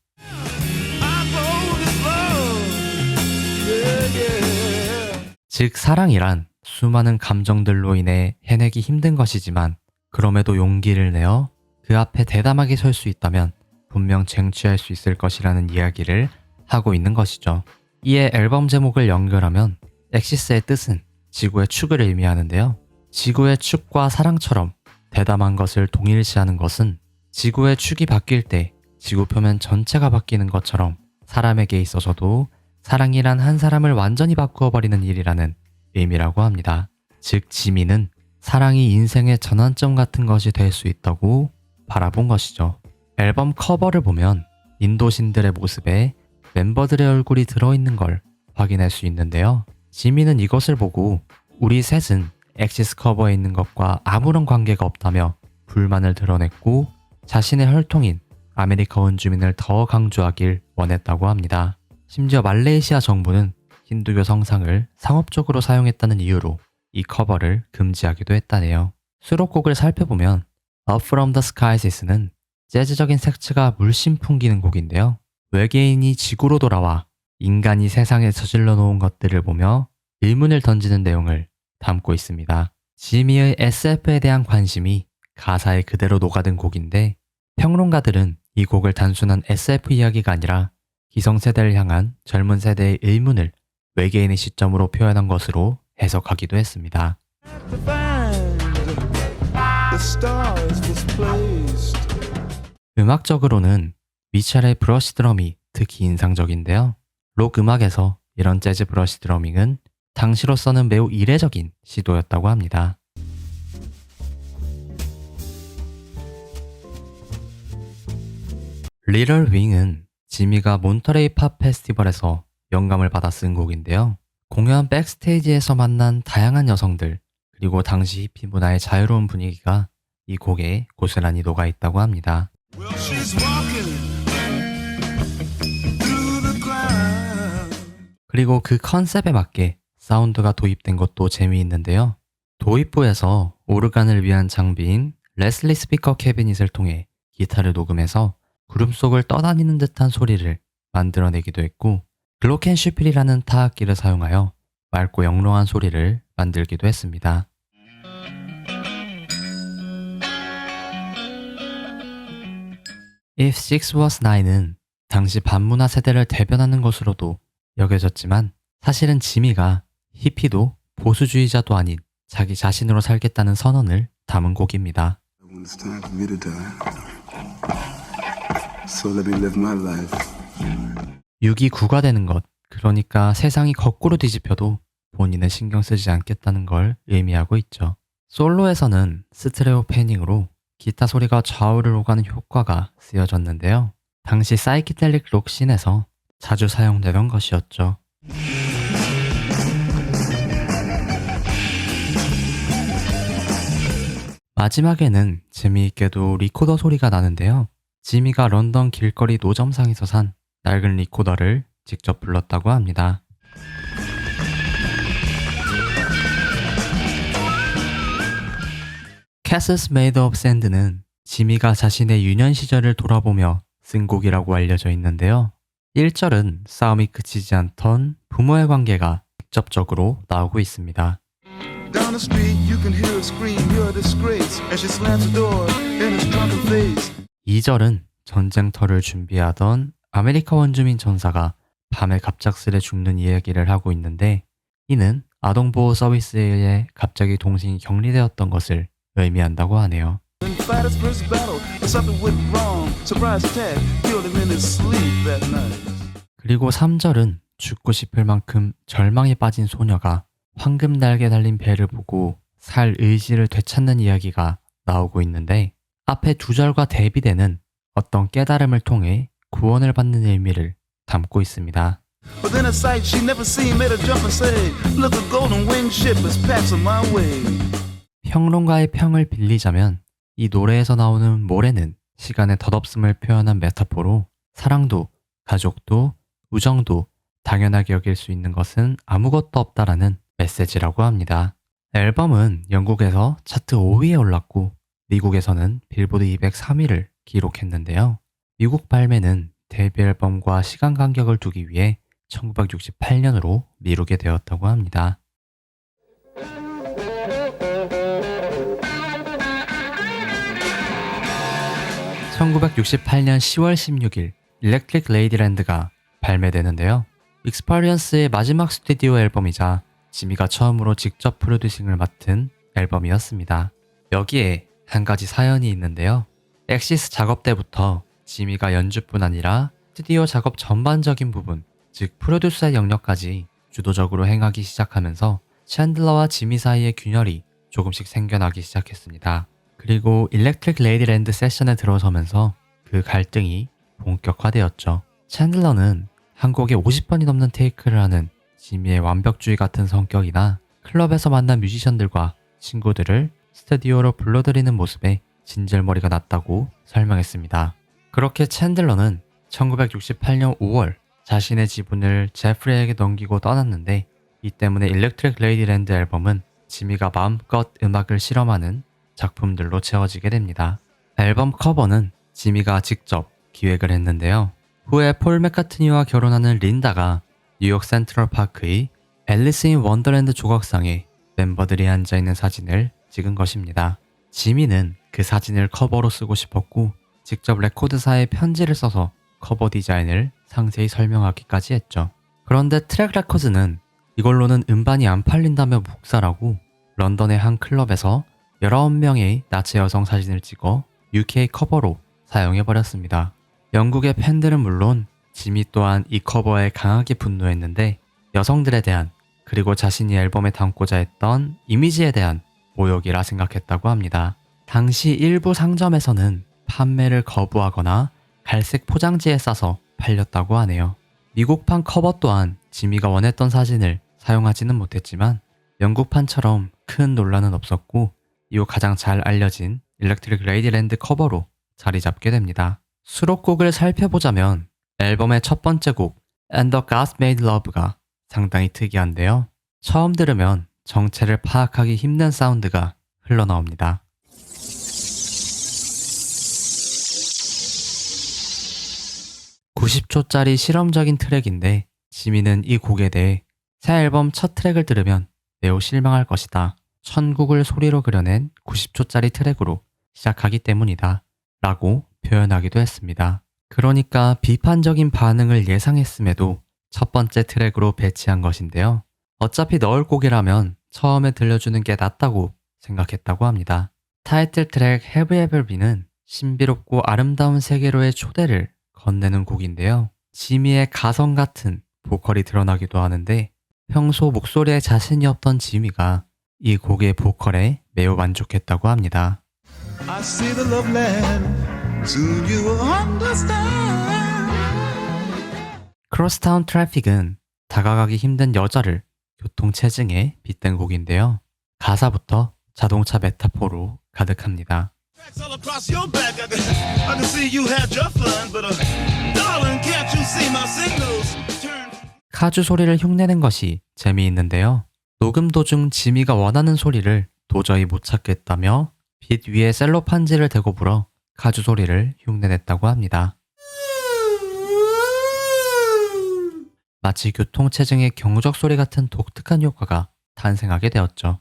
즉 사랑이란 수많은 감정들로 인해 해내기 힘든 것이지만 그럼에도 용기를 내어 그 앞에 대담하게 설 수 있다면 분명 쟁취할 수 있을 것이라는 이야기를 하고 있는 것이죠. 이에 앨범 제목을 연결하면 엑시스의 뜻은 지구의 축을 의미하는데요. 지구의 축과 사랑처럼 대담한 것을 동일시하는 것은 지구의 축이 바뀔 때 지구 표면 전체가 바뀌는 것처럼 사람에게 있어서도 사랑이란 한 사람을 완전히 바꾸어버리는 일이라는 의미라고 합니다. 즉 지미는 사랑이 인생의 전환점 같은 것이 될 수 있다고 바라본 것이죠. 앨범 커버를 보면 인도신들의 모습에 멤버들의 얼굴이 들어있는 걸 확인할 수 있는데요. 지미는 이것을 보고 우리 셋은 엑시스 커버에 있는 것과 아무런 관계가 없다며 불만을 드러냈고 자신의 혈통인 아메리카 원주민을 더 강조하길 원했다고 합니다. 심지어 말레이시아 정부는 힌두교 성상을 상업적으로 사용했다는 이유로 이 커버를 금지하기도 했다네요. 수록곡을 살펴보면 Up From The Skies는 재즈적인 색채가 물씬 풍기는 곡인데요. 외계인이 지구로 돌아와 인간이 세상에 저질러 놓은 것들을 보며 의문을 던지는 내용을 담고 있습니다. 지미의 SF에 대한 관심이 가사에 그대로 녹아든 곡인데 평론가들은 이 곡을 단순한 SF 이야기가 아니라 기성세대를 향한 젊은 세대의 의문을 외계인의 시점으로 표현한 것으로 해석하기도 했습니다. 음악적으로는 미첼의 브러쉬 드럼이 특히 인상적인데요. 록 음악에서 이런 재즈 브러쉬 드러밍은 당시로서는 매우 이례적인 시도였다고 합니다. Little Wing은 지미가 몬터레이 팝 페스티벌에서 영감을 받아 쓴 곡인데요. 공연 백스테이지에서 만난 다양한 여성들 그리고 당시 히피 문화의 자유로운 분위기가 이 곡에 고스란히 녹아있다고 합니다. 그리고 그 컨셉에 맞게 사운드가 도입된 것도 재미있는데요. 도입부에서 오르간을 위한 장비인 레슬리 스피커 캐비닛을 통해 기타를 녹음해서 구름 속을 떠다니는 듯한 소리를 만들어내기도 했고 글로켄슈필이라는 타악기를 사용하여 맑고 영롱한 소리를 만들기도 했습니다. If Six Was Nine은 당시 반문화 세대를 대변하는 것으로도 여겨졌지만 사실은 지미가 히피도 보수주의자도 아닌 자기 자신으로 살겠다는 선언을 담은 곡입니다. When it's time for me to die, so let me live my life. 6이 9가 되는 것, 그러니까 세상이 거꾸로 뒤집혀도 본인은 신경 쓰지 않겠다는 걸 의미하고 있죠. 솔로에서는 스테레오 패닝으로 기타 소리가 좌우를 오가는 효과가 쓰여졌는데요. 당시 사이키델릭 록 씬에서 자주 사용되던 것이었죠. 마지막에는 재미있게도 리코더 소리가 나는데요. 지미가 런던 길거리 노점상에서 산 낡은 리코더를 직접 불렀다고 합니다. Castles Made of Sand는 지미가 자신의 유년 시절을 돌아보며 쓴 곡이라고 알려져 있는데요. 1절은 싸움이 그치지 않던 부모의 관계가 직접적으로 나오고 있습니다. Down the street, you can hear her scream, you're a disgrace, and she slams the door in his drunken face. 2절은 전쟁터를 준비하던 아메리카 원주민 전사가 밤에 갑작스레 죽는 이야기를 하고 있는데 이는 아동보호 서비스에 의해 갑자기 동생이 격리되었던 것을 의미한다고 하네요. When fighters first battle, something went wrong. Surprise attack, killed him in his sleep that night. 그리고 3절은 죽고 싶을 만큼 절망에 빠진 소녀가 황금 날개 달린 배를 보고 살 의지를 되찾는 이야기가 나오고 있는데 앞에 2절과 대비되는 어떤 깨달음을 통해 구원을 받는 의미를 담고 있습니다. But then a sight she never seen made her jump and say, Look, a golden winged ship is passing my way. 평론가의 평을 빌리자면 이 노래에서 나오는 모래는 시간의 덧없음을 표현한 메타포로 사랑도, 가족도, 우정도 당연하게 여길 수 있는 것은 아무것도 없다라는 메시지라고 합니다. 앨범은 영국에서 차트 5위에 올랐고 미국에서는 빌보드 203위를 기록했는데요. 미국 발매는 데뷔 앨범과 시간 간격을 두기 위해 1968년으로 미루게 되었다고 합니다. (1968년 10월 16일) 일렉트릭 레이디랜드가 발매되는데요. 익스퍼리언스의 마지막 스튜디오 앨범이자 지미가 처음으로 직접 프로듀싱을 맡은 앨범이었습니다. 여기에 한 가지 사연이 있는데요. 엑시스 작업 때부터 지미가 연주뿐 아니라 스튜디오 작업 전반적인 부분, 즉 프로듀서의 영역까지 주도적으로 행하기 시작하면서 챈들러와 지미 사이의 균열이 조금씩 생겨나기 시작했습니다. 그리고 일렉트릭 레이디랜드 세션에 들어서면서 그 갈등이 본격화되었죠. 챈들러는 한 곡에 50번이 넘는 테이크를 하는 지미의 완벽주의 같은 성격이나 클럽에서 만난 뮤지션들과 친구들을 스튜디오로 불러들이는 모습에 진절머리가 났다고 설명했습니다. 그렇게 챈들러는 1968년 5월 자신의 지분을 제프리에게 넘기고 떠났는데 이 때문에 일렉트릭 레이디랜드 앨범은 지미가 마음껏 음악을 실험하는 작품들로 채워지게 됩니다. 앨범 커버는 지미가 직접 기획을 했는데요. 후에 폴 맥카트니와 결혼하는 린다가 뉴욕 센트럴 파크의 앨리스 인 원더랜드 조각상에 멤버들이 앉아있는 사진을 찍은 것입니다. 지미는 그 사진을 커버로 쓰고 싶었고 직접 레코드사에 편지를 써서 커버 디자인을 상세히 설명하기까지 했죠. 그런데 트랙 레코드는 이걸로는 음반이 안 팔린다며 묵살하고 런던의 한 클럽에서 19명의 나치 여성 사진을 찍어 UK 커버로 사용해버렸습니다. 영국의 팬들은 물론 지미 또한 이 커버에 강하게 분노했는데 여성들에 대한 그리고 자신이 앨범에 담고자 했던 이미지에 대한 모욕이라 생각했다고 합니다. 당시 일부 상점에서는 판매를 거부하거나 갈색 포장지에 싸서 팔렸다고 하네요. 미국판 커버 또한 지미가 원했던 사진을 사용하지는 못했지만 영국판처럼 큰 논란은 없었고 이후 가장 잘 알려진 일렉트릭 레이디랜드 커버로 자리 잡게 됩니다. 수록곡을 살펴보자면 앨범의 첫 번째 곡 And the Gods Made Love가 상당히 특이한데요. 처음 들으면 정체를 파악하기 힘든 사운드가 흘러나옵니다. (90초짜리) 실험적인 트랙인데 지미는 이 곡에 대해 새 앨범 첫 트랙을 들으면 매우 실망할 것이다. 천국을 소리로 그려낸 90초짜리 트랙으로 시작하기 때문이다 라고 표현하기도 했습니다. 그러니까 비판적인 반응을 예상했음에도 첫 번째 트랙으로 배치한 것인데요. 어차피 넣을 곡이라면 처음에 들려주는 게 낫다고 생각했다고 합니다. 타이틀 트랙 Have You Ever Been은 신비롭고 아름다운 세계로의 초대를 건네는 곡인데요. 지미의 가성 같은 보컬이 드러나기도 하는데 평소 목소리에 자신이 없던 지미가 이 곡의 보컬에 매우 만족했다고 합니다. I see the love land. Soon you will understand. 크로스타운 트래픽은 다가가기 힘든 여자를 교통체증에 빗댄 곡인데요. 가사부터 자동차 메타포로 가득합니다. Tracks all across your back. I can see you had your fun, but darling, can't you see my signals? Turn. 카주 소리를 흉내낸 것이 재미있는데요. 녹음 도중 지미가 원하는 소리를 도저히 못 찾겠다며 빛 위에 셀로판지를 대고 불어 카주 소리를 흉내냈다고 합니다. 마치 교통체증의 경적 소리 같은 독특한 효과가 탄생하게 되었죠.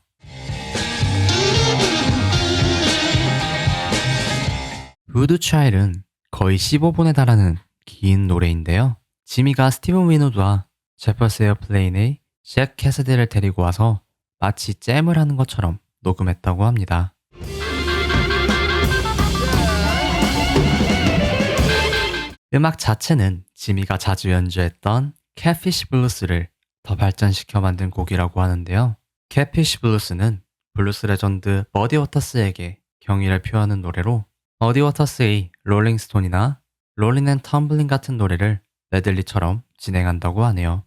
우드 차일은 거의 15분에 달하는 긴 노래인데요. 지미가 스티븐 위노드와 제퍼스 에어플레인의 잭 캐서디를 데리고 와서 마치 잼을 하는 것처럼 녹음했다고 합니다. 음악 자체는 지미가 자주 연주했던 catfish 블루스를 더 발전시켜 만든 곡이라고 하는데요. catfish 블루스는 블루스 레전드 머디 워터스에게 경의를 표하는 노래로 머디 워터스의 롤링스톤이나 롤링 앤 텀블링 같은 노래를 메들리처럼 진행한다고 하네요.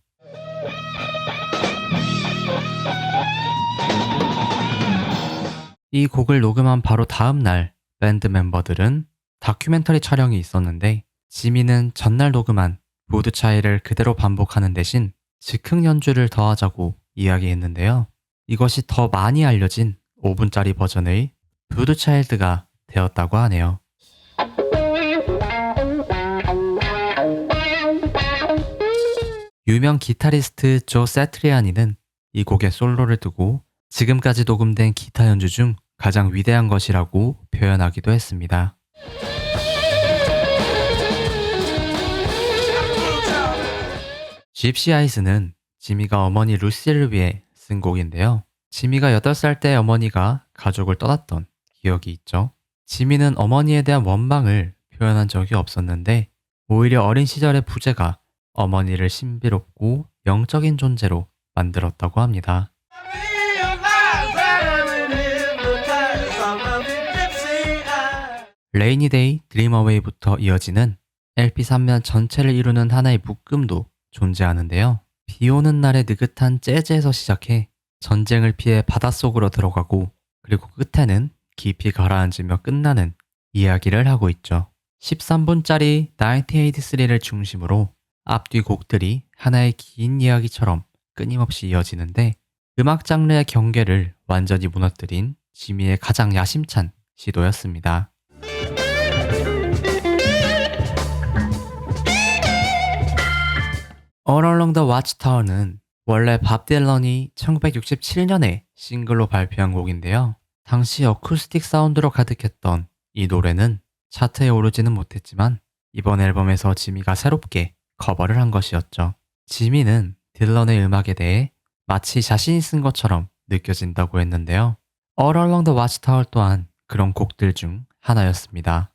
이 곡을 녹음한 바로 다음 날 밴드 멤버들은 다큐멘터리 촬영이 있었는데 지미는 전날 녹음한 우드 차이를 그대로 반복하는 대신 즉흥 연주를 더하자고 이야기했는데요. 이것이 더 많이 알려진 5분짜리 버전의 우드 차일드가 되었다고 하네요. 유명 기타리스트 조 세트리아니는 이 곡에 솔로를 두고 지금까지 녹음된 기타 연주 중 가장 위대한 것이라고 표현하기도 했습니다. 집시 아이즈는 지미가 어머니 루시를 위해 쓴 곡인데요. 지미가 8살 때 어머니가 가족을 떠났던 기억이 있죠. 지미는 어머니에 대한 원망을 표현한 적이 없었는데 오히려 어린 시절의 부재가 어머니를 신비롭고 영적인 존재로 만들었다고 합니다. 레이니 데이 드림 어웨이부터 이어지는 LP 3면 전체를 이루는 하나의 묶음도 존재하는데요. 비 오는 날의 느긋한 재즈에서 시작해 전쟁을 피해 바닷속으로 들어가고 그리고 끝에는 깊이 가라앉으며 끝나는 이야기를 하고 있죠. 13분짜리 1983를 중심으로 앞뒤 곡들이 하나의 긴 이야기처럼 끊임없이 이어지는데 음악 장르의 경계를 완전히 무너뜨린 지미의 가장 야심찬 시도였습니다. All Along the Watchtower는 원래 밥 딜런이 1967년에 싱글로 발표한 곡인데요. 당시 어쿠스틱 사운드로 가득했던 이 노래는 차트에 오르지는 못했지만 이번 앨범에서 지미가 새롭게 커버를 한 것이었죠. 지미는 딜런의 음악에 대해 마치 자신이 쓴 것처럼 느껴진다고 했는데요. All Along the Watchtower 또한 그런 곡들 중 하나였습니다.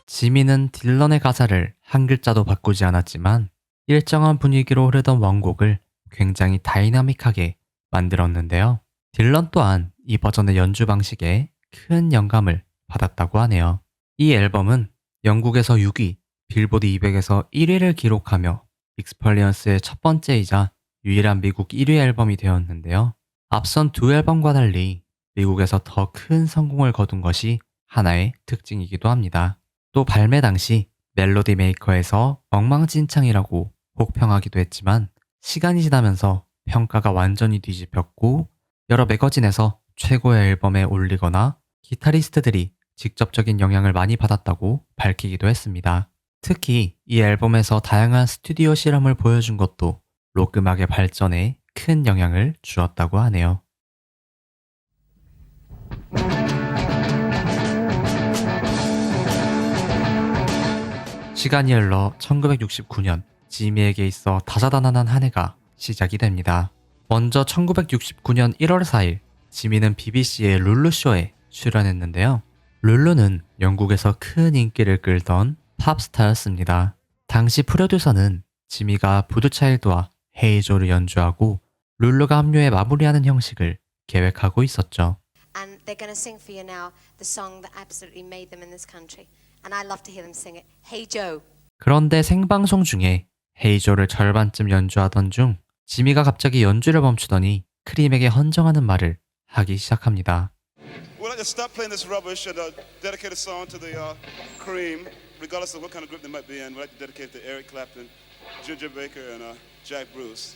지미는 딜런의 가사를 한 글자도 바꾸지 않았지만 일정한 분위기로 흐르던 원곡을 굉장히 다이나믹하게 만들었는데요. 딜런 또한 이 버전의 연주 방식에 큰 영감을 받았다고 하네요. 이 앨범은 영국에서 6위, 빌보드 200에서 1위를 기록하며 익스펄리언스의 첫 번째이자 유일한 미국 1위 앨범이 되었는데요. 앞선 두 앨범과 달리 미국에서 더 큰 성공을 거둔 것이 하나의 특징이기도 합니다. 또 발매 당시 멜로디 메이커에서 엉망진창이라고 혹평하기도 했지만 시간이 지나면서 평가가 완전히 뒤집혔고 여러 매거진에서 최고의 앨범에 올리거나 기타리스트들이 직접적인 영향을 많이 받았다고 밝히기도 했습니다. 특히 이 앨범에서 다양한 스튜디오 실험을 보여준 것도 록 음악의 발전에 큰 영향을 주었다고 하네요. 시간이 흘러 1969년 지미에게 있어 다사다난한 한 해가 시작이 됩니다. 먼저 1969년 1월 4일 지미는 BBC의 룰루쇼에 출연했는데요. 룰루는 영국에서 큰 인기를 끌던 팝스타였습니다. 당시 프로듀서는 지미가 부드차일드와 헤이조를 연주하고 룰루가 합류해 마무리하는 형식을 계획하고 있었죠. And they're going to sing for you now the song that absolutely made them in this country. And I love to hear them sing it. Hey Joe. 그런데 생방송 중에 헤이조를 절반쯤 연주하던 중 지미가 갑자기 연주를 멈추더니 크림에게 헌정하는 말을 하기 시작합니다. We'd like to stop playing this rubbish and dedicate a song to the Cream, regardless of what kind of group they might be in. We'd like to dedicate it to Eric Clapton, Ginger Baker, and Jack Bruce.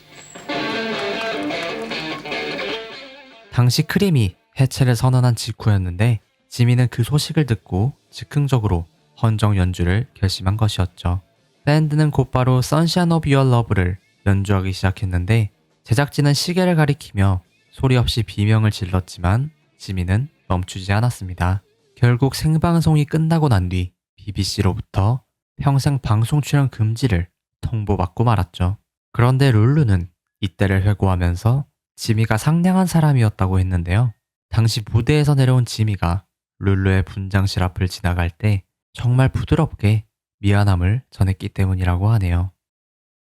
당시 크림이 해체를 선언한 직후였는데 지미는 그 소식을 듣고 즉흥적으로 헌정 연주를 결심한 것이었죠. 밴드는 곧바로 Sunshine of Your Love를 연주하기 시작했는데 제작진은 시계를 가리키며 소리 없이 비명을 질렀지만 지미는 멈추지 않았습니다. 결국 생방송이 끝나고 난 뒤 BBC로부터 평생 방송 출연 금지를 통보받고 말았죠. 그런데 룰루는 이때를 회고하면서 지미가 상냥한 사람이었다고 했는데요. 당시 무대에서 내려온 지미가 룰루의 분장실 앞을 지나갈 때 정말 부드럽게 미안함을 전했기 때문이라고 하네요.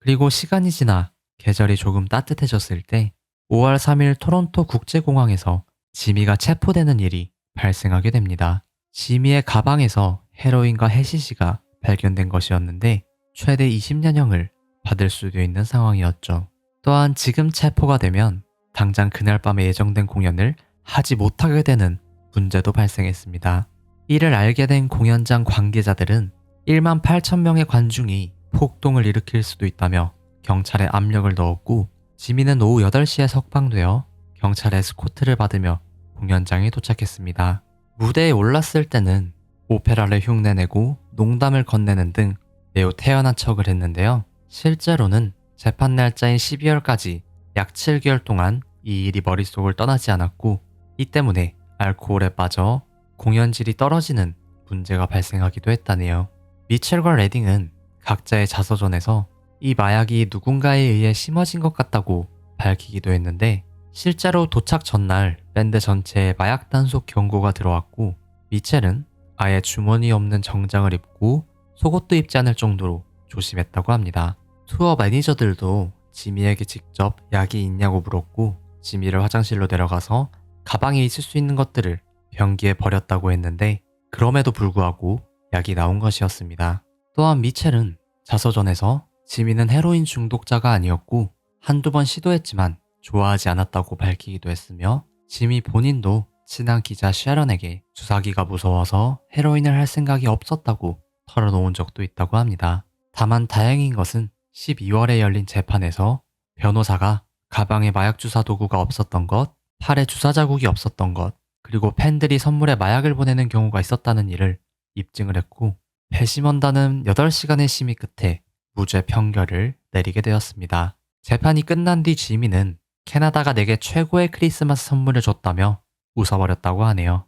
그리고 시간이 지나 계절이 조금 따뜻해졌을 때 5월 3일 토론토 국제공항에서 지미가 체포되는 일이 발생하게 됩니다. 지미의 가방에서 헤로인과 해시시가 발견된 것이었는데 최대 20년형을 받을 수도 있는 상황이었죠. 또한 지금 체포가 되면 당장 그날 밤에 예정된 공연을 하지 못하게 되는 문제도 발생했습니다. 이를 알게 된 공연장 관계자들은 1만 8천 명의 관중이 폭동을 일으킬 수도 있다며 경찰에 압력을 넣었고 지미는 오후 8시에 석방되어 경찰의 스코트를 받으며 공연장에 도착했습니다. 무대에 올랐을 때는 오페라를 흉내내고 농담을 건네는 등 매우 태연한 척을 했는데요. 실제로는 재판 날짜인 12월까지 약 7개월 동안 이 일이 머릿속을 떠나지 않았고 이 때문에 알코올에 빠져 공연질이 떨어지는 문제가 발생하기도 했다네요. 미첼과 레딩은 각자의 자서전에서 이 마약이 누군가에 의해 심어진 것 같다고 밝히기도 했는데 실제로 도착 전날 밴드 전체에 마약 단속 경고가 들어왔고 미첼은 아예 주머니 없는 정장을 입고 속옷도 입지 않을 정도로 조심했다고 합니다. 투어 매니저들도 지미에게 직접 약이 있냐고 물었고 지미를 화장실로 데려가서 가방에 있을 수 있는 것들을 변기에 버렸다고 했는데 그럼에도 불구하고 약이 나온 것이었습니다. 또한 미첼은 자서전에서 지미는 헤로인 중독자가 아니었고 한두 번 시도했지만 좋아하지 않았다고 밝히기도 했으며 지미 본인도 친한 기자 쉐런에게 주사기가 무서워서 헤로인을 할 생각이 없었다고 털어놓은 적도 있다고 합니다. 다만 다행인 것은 12월에 열린 재판에서 변호사가 가방에 마약 주사 도구가 없었던 것, 팔에 주사 자국이 없었던 것, 그리고 팬들이 선물에 마약을 보내는 경우가 있었다는 일을 입증을 했고 배심원단은 8시간의 심의 끝에 무죄 판결을 내리게 되었습니다. 재판이 끝난 뒤 지미는 캐나다가 내게 최고의 크리스마스 선물을 줬다며 웃어버렸다고 하네요.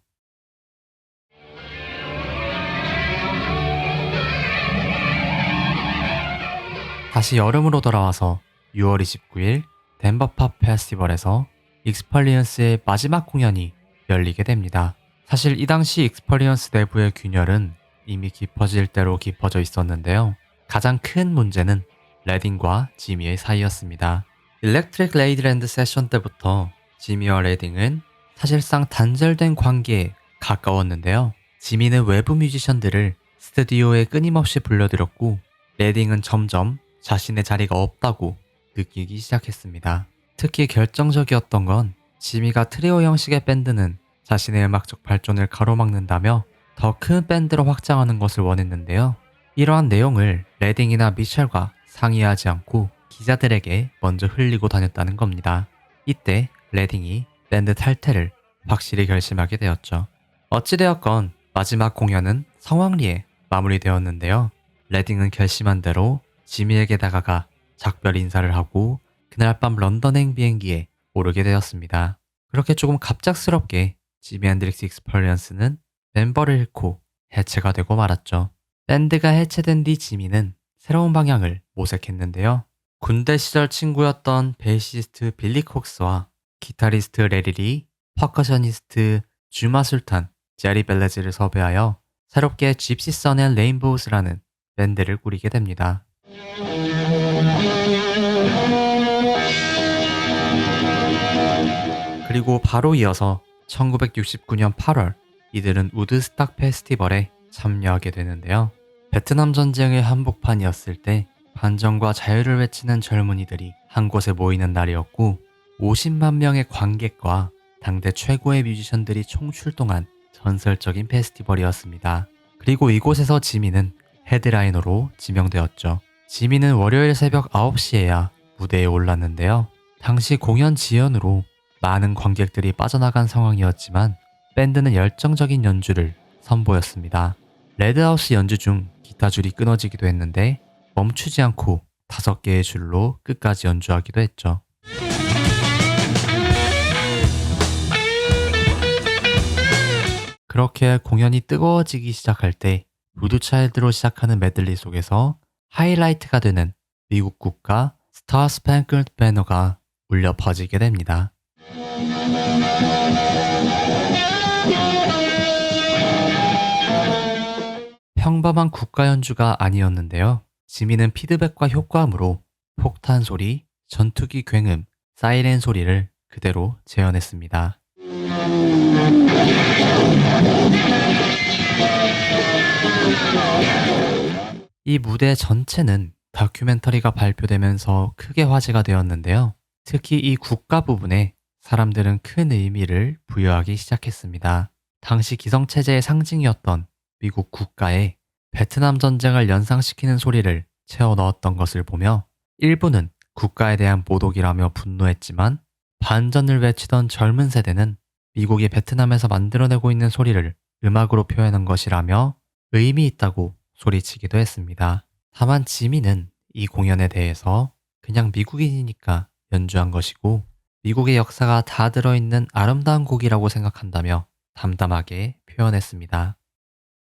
다시 여름으로 돌아와서 6월 29일 덴버 팝 페스티벌에서 익스펄리언스의 마지막 공연이 열리게 됩니다. 사실 이 당시 익스펄리언스 내부의 균열은 이미 깊어질 대로 깊어져 있었는데요. 가장 큰 문제는 레딩과 지미의 사이였습니다. 일렉트릭 레이디랜드 세션 때부터 지미와 레딩은 사실상 단절된 관계에 가까웠는데요. 지미는 외부 뮤지션들을 스튜디오에 끊임없이 불러들였고 레딩은 점점 자신의 자리가 없다고 느끼기 시작했습니다. 특히 결정적이었던 건 지미가 트리오 형식의 밴드는 자신의 음악적 발전을 가로막는다며 더 큰 밴드로 확장하는 것을 원했는데요. 이러한 내용을 레딩이나 미첼과 상의하지 않고 기자들에게 먼저 흘리고 다녔다는 겁니다. 이때 레딩이 밴드 탈퇴를 확실히 결심하게 되었죠. 어찌되었건 마지막 공연은 성황리에 마무리되었는데요. 레딩은 결심한 대로 지미에게 다가가 작별 인사를 하고 그날 밤 런던행 비행기에 오르게 되었습니다. 그렇게 조금 갑작스럽게 지미 앤드릭스 익스펄리언스는 멤버를 잃고 해체가 되고 말았죠. 밴드가 해체된 뒤 지미는 새로운 방향을 모색했는데요. 군대 시절 친구였던 베이시스트 빌리 콕스와 기타리스트 레리리, 퍼커셔니스트 주마 술탄, 제리 벨레즈를 섭외하여 새롭게 집시 선 앤 레인보우스라는 밴드를 꾸리게 됩니다. 그리고 바로 이어서 1969년 8월 이들은 우드스탁 페스티벌에 참여하게 되는데요. 베트남 전쟁의 한복판이었을 때 반정과 자유를 외치는 젊은이들이 한 곳에 모이는 날이었고 50만 명의 관객과 당대 최고의 뮤지션들이 총출동한 전설적인 페스티벌이었습니다. 그리고 이곳에서 지미는 헤드라이너로 지명되었죠. 지미는 월요일 새벽 9시에야 무대에 올랐는데요. 당시 공연 지연으로 많은 관객들이 빠져나간 상황이었지만 밴드는 열정적인 연주를 선보였습니다. 레드하우스 연주 중 기타 줄이 끊어지기도 했는데 멈추지 않고 5개의 줄로 끝까지 연주하기도 했죠. 그렇게 공연이 뜨거워지기 시작할 때 무드차일드로 시작하는 메들리 속에서 하이라이트가 되는 미국 국가 스타 스팽클드 배너가 울려 퍼지게 됩니다. 평범한 국가 연주가 아니었는데요. 지미는 피드백과 효과음으로 폭탄 소리, 전투기 굉음, 사이렌 소리를 그대로 재현했습니다. 이 무대 전체는 다큐멘터리가 발표되면서 크게 화제가 되었는데요. 특히 이 국가 부분에 사람들은 큰 의미를 부여하기 시작했습니다. 당시 기성체제의 상징이었던 미국 국가에 베트남 전쟁을 연상시키는 소리를 채워 넣었던 것을 보며 일부는 국가에 대한 모독이라며 분노했지만 반전을 외치던 젊은 세대는 미국이 베트남에서 만들어내고 있는 소리를 음악으로 표현한 것이라며 의미 있다고 소리치기도 했습니다. 다만 지미는 이 공연에 대해서 그냥 미국인이니까 연주한 것이고 미국의 역사가 다 들어있는 아름다운 곡이라고 생각한다며 담담하게 표현했습니다.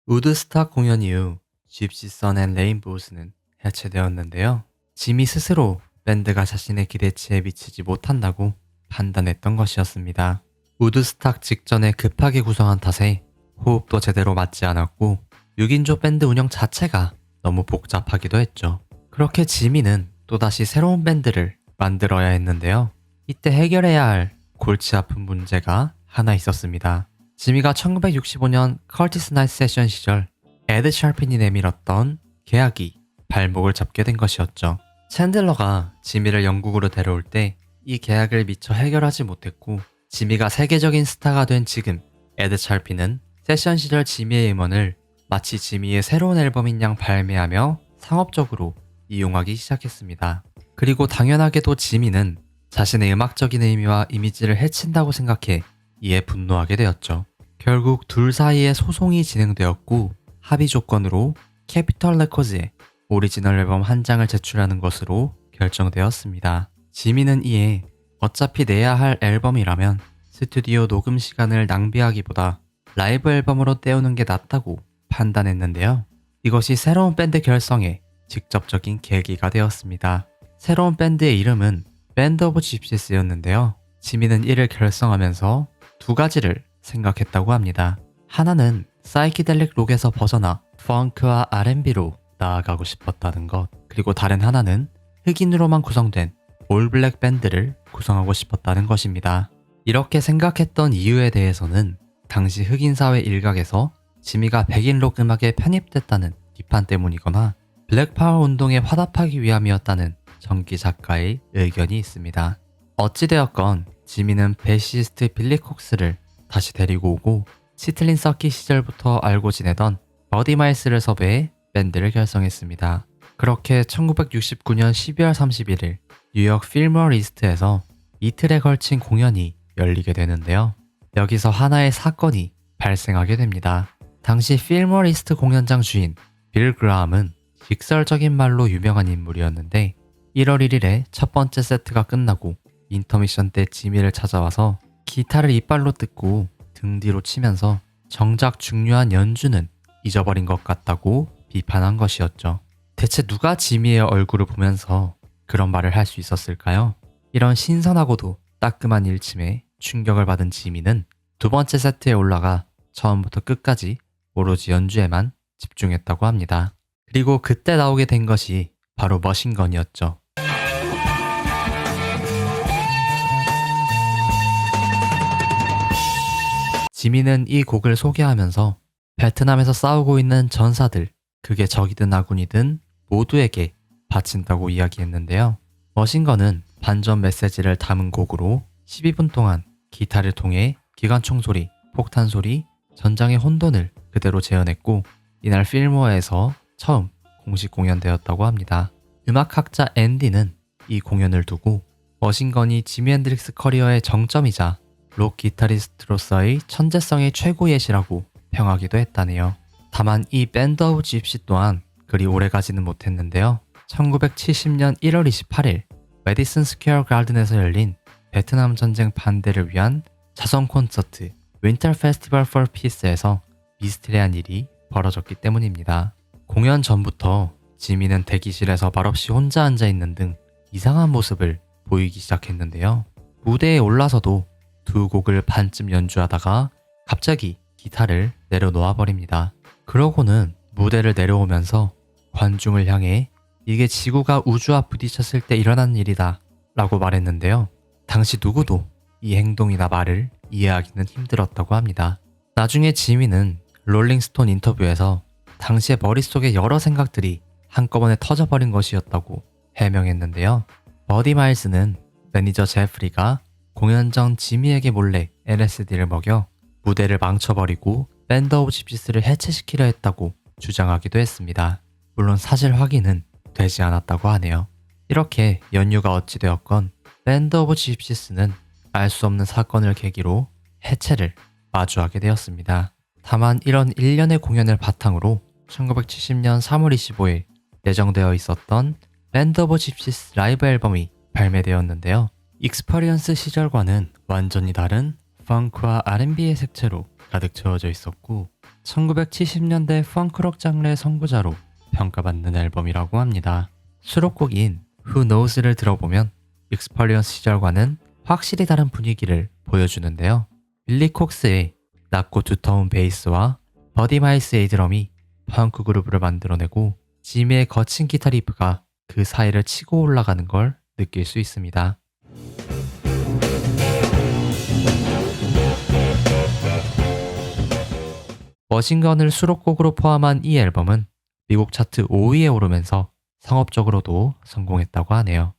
우드스탁 공연 이후 집시 선 앤 레인보우스는 해체되었는데요. 지미 스스로 밴드가 자신의 기대치에 미치지 못한다고 판단했던 것이었습니다. 우드스탁 직전에 급하게 구성한 탓에 호흡도 제대로 맞지 않았고 6인조 밴드 운영 자체가 너무 복잡하기도 했죠. 그렇게 지미는 또다시 새로운 밴드를 만들어야 했는데요. 이때 해결해야 할 골치 아픈 문제가 하나 있었습니다. 지미가 1965년 커티스 나이트 세션 시절 에드 샤핀이 내밀었던 계약이 발목을 잡게 된 것이었죠. 챈들러가 지미를 영국으로 데려올 때 이 계약을 미처 해결하지 못했고 지미가 세계적인 스타가 된 지금 에드 샤핀은 세션 시절 지미의 음원을 마치 지미의 새로운 앨범인 양 발매하며 상업적으로 이용하기 시작했습니다. 그리고 당연하게도 지미는 자신의 음악적인 의미와 이미지를 해친다고 생각해 이에 분노하게 되었죠. 결국 둘 사이에 소송이 진행되었고 합의 조건으로 캐피털 레코즈에 오리지널 앨범 한 장을 제출하는 것으로 결정되었습니다. 지미는 이에 어차피 내야 할 앨범이라면 스튜디오 녹음 시간을 낭비하기보다 라이브 앨범으로 때우는 게 낫다고 판단했는데요. 이것이 새로운 밴드 결성에 직접적인 계기가 되었습니다. 새로운 밴드의 이름은 밴드 오브 집시스였는데요. 지미는 이를 결성하면서 두 가지를 생각했다고 합니다. 하나는 사이키델릭 록에서 벗어나 펑크와 R&B로 나아가고 싶었다는 것, 그리고 다른 하나는 흑인으로만 구성된 올블랙 밴드를 구성하고 싶었다는 것입니다. 이렇게 생각했던 이유에 대해서는 당시 흑인 사회 일각에서 지미가 백인 록 음악에 편입됐다는 비판 때문이거나 블랙파워 운동에 화답하기 위함이었다는 전기 작가의 의견이 있습니다. 어찌되었건 지미는 베이시스트 빌리 콕스를 다시 데리고 오고 시틀린 서킷 시절부터 알고 지내던 버디 마일스를 섭외해 밴드를 결성했습니다. 그렇게 1969년 12월 31일 뉴욕 필모어 이스트에서 이틀에 걸친 공연이 열리게 되는데요. 여기서 하나의 사건이 발생하게 됩니다. 당시 필모어 이스트 공연장 주인 빌 그라함은 직설적인 말로 유명한 인물이었는데 1월 1일에 첫 번째 세트가 끝나고 인터미션 때 지미를 찾아와서 기타를 이빨로 뜯고 등 뒤로 치면서 정작 중요한 연주는 잊어버린 것 같다고 비판한 것이었죠. 대체 누가 지미의 얼굴을 보면서 그런 말을 할 수 있었을까요? 이런 신선하고도 따끔한 일침에 충격을 받은 지미는 두 번째 세트에 올라가 처음부터 끝까지 오로지 연주에만 집중했다고 합니다. 그리고 그때 나오게 된 것이 바로 머신건이었죠. 지미는 이 곡을 소개하면서 베트남에서 싸우고 있는 전사들, 그게 적이든 아군이든 모두에게 바친다고 이야기했는데요. 머신건은 반전 메시지를 담은 곡으로 12분 동안 기타를 통해 기관총 소리, 폭탄 소리, 전장의 혼돈을 그대로 재현했고 이날 필모어에서 처음 공식 공연되었다고 합니다. 음악학자 앤디는 이 공연을 두고 머신건이 지미 핸드릭스 커리어의 정점이자 록 기타리스트로서의 천재성의 최고 예시라고 평하기도 했다네요. 다만 이 밴드 오브 집시 또한 그리 오래가지는 못했는데요. 1970년 1월 28일 메디슨 스퀘어 가든에서 열린 베트남 전쟁 반대를 위한 자선 콘서트 윈터 페스티벌 for 피스에서 미스테리한 일이 벌어졌기 때문입니다. 공연 전부터 지미는 대기실에서 말없이 혼자 앉아있는 등 이상한 모습을 보이기 시작했는데요. 무대에 올라서도 두 곡을 반쯤 연주하다가 갑자기 기타를 내려놓아 버립니다. 그러고는 무대를 내려오면서 관중을 향해 이게 지구가 우주와 부딪혔을 때 일어난 일이다 라고 말했는데요. 당시 누구도 이 행동이나 말을 이해하기는 힘들었다고 합니다. 나중에 지미는 롤링스톤 인터뷰에서 당시에 머릿속에 여러 생각들이 한꺼번에 터져버린 것이었다고 해명했는데요. 버디 마일스는 매니저 제프리가 공연 전 지미에게 몰래 LSD를 먹여 무대를 망쳐버리고 밴드 오브 집시스를 해체시키려 했다고 주장하기도 했습니다. 물론 사실 확인은 되지 않았다고 하네요. 이렇게 연유가 어찌되었건 밴드 오브 집시스는 알 수 없는 사건을 계기로 해체를 마주하게 되었습니다. 다만 이런 일련의 공연을 바탕으로 1970년 3월 25일 예정되어 있었던 밴드 오브 집시스 라이브 앨범이 발매되었는데요. 익스퍼리언스 시절과는 완전히 다른 펑크와 R&B의 색채로 가득 채워져 있었고 1970년대 펑크록 장르의 선구자로 평가받는 앨범이라고 합니다. 수록곡인 Who Knows를 들어보면 익스퍼리언스 시절과는 확실히 다른 분위기를 보여주는데요. 빌리 콕스의 낮고 두터운 베이스와 버디 마일스의 드럼이 펑크 그루브를 만들어내고 지미의 거친 기타 리프가 그 사이를 치고 올라가는 걸 느낄 수 있습니다. 머신건을 수록곡으로 포함한 이 앨범은 미국 차트 5위에 오르면서 상업적으로도 성공했다고 하네요.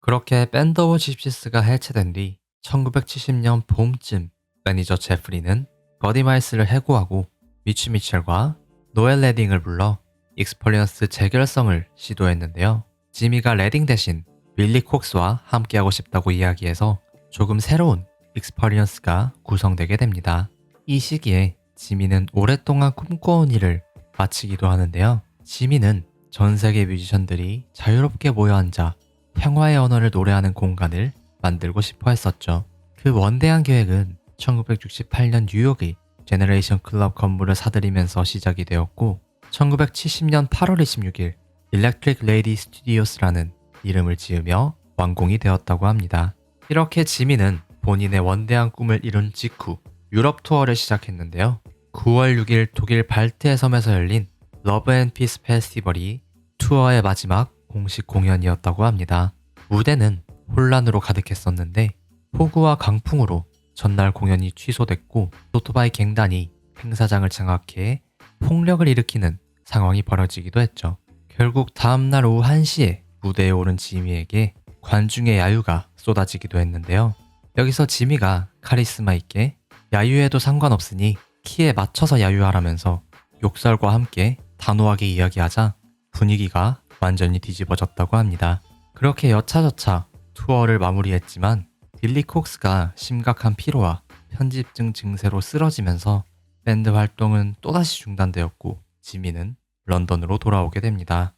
그렇게 밴드 오브 집시스가 해체된 뒤 1970년 봄쯤 매니저 제프리는 버디 마일스를 해고하고 미치 미첼과 노엘 레딩을 불러 익스퍼리언스 재결성을 시도했는데요. 지미가 레딩 대신 빌리 콕스와 함께하고 싶다고 이야기해서 조금 새로운 익스퍼리언스가 구성되게 됩니다. 이 시기에 지미는 오랫동안 꿈꿔온 일을 마치기도 하는데요. 지미는 전 세계 뮤지션들이 자유롭게 모여 앉아 평화의 언어를 노래하는 공간을 만들고 싶어 했었죠. 그 원대한 계획은 1968년 뉴욕의 제너레이션 클럽 건물을 사들이면서 시작이 되었고 1970년 8월 26일 일렉트릭 레이디 스튜디오스라는 이름을 지으며 완공이 되었다고 합니다. 이렇게 지미는 본인의 원대한 꿈을 이룬 직후 유럽 투어를 시작했는데요. 9월 6일 독일 발트의 섬에서 열린 러브 앤 피스 페스티벌이 투어의 마지막 공식 공연이었다고 합니다. 무대는 혼란으로 가득했었는데 폭우와 강풍으로 전날 공연이 취소됐고 오토바이 갱단이 행사장을 장악해 폭력을 일으키는 상황이 벌어지기도 했죠. 결국 다음날 오후 1시에 무대에 오른 지미에게 관중의 야유가 쏟아지기도 했는데요. 여기서 지미가 카리스마 있게 야유해도 상관없으니 키에 맞춰서 야유하라면서 욕설과 함께 단호하게 이야기하자 분위기가 완전히 뒤집어졌다고 합니다. 그렇게 여차저차 투어를 마무리했지만 빌리 콕스가 심각한 피로와 편집증 증세로 쓰러지면서 밴드 활동은 또다시 중단되었고 지미는 런던으로 돌아오게 됩니다.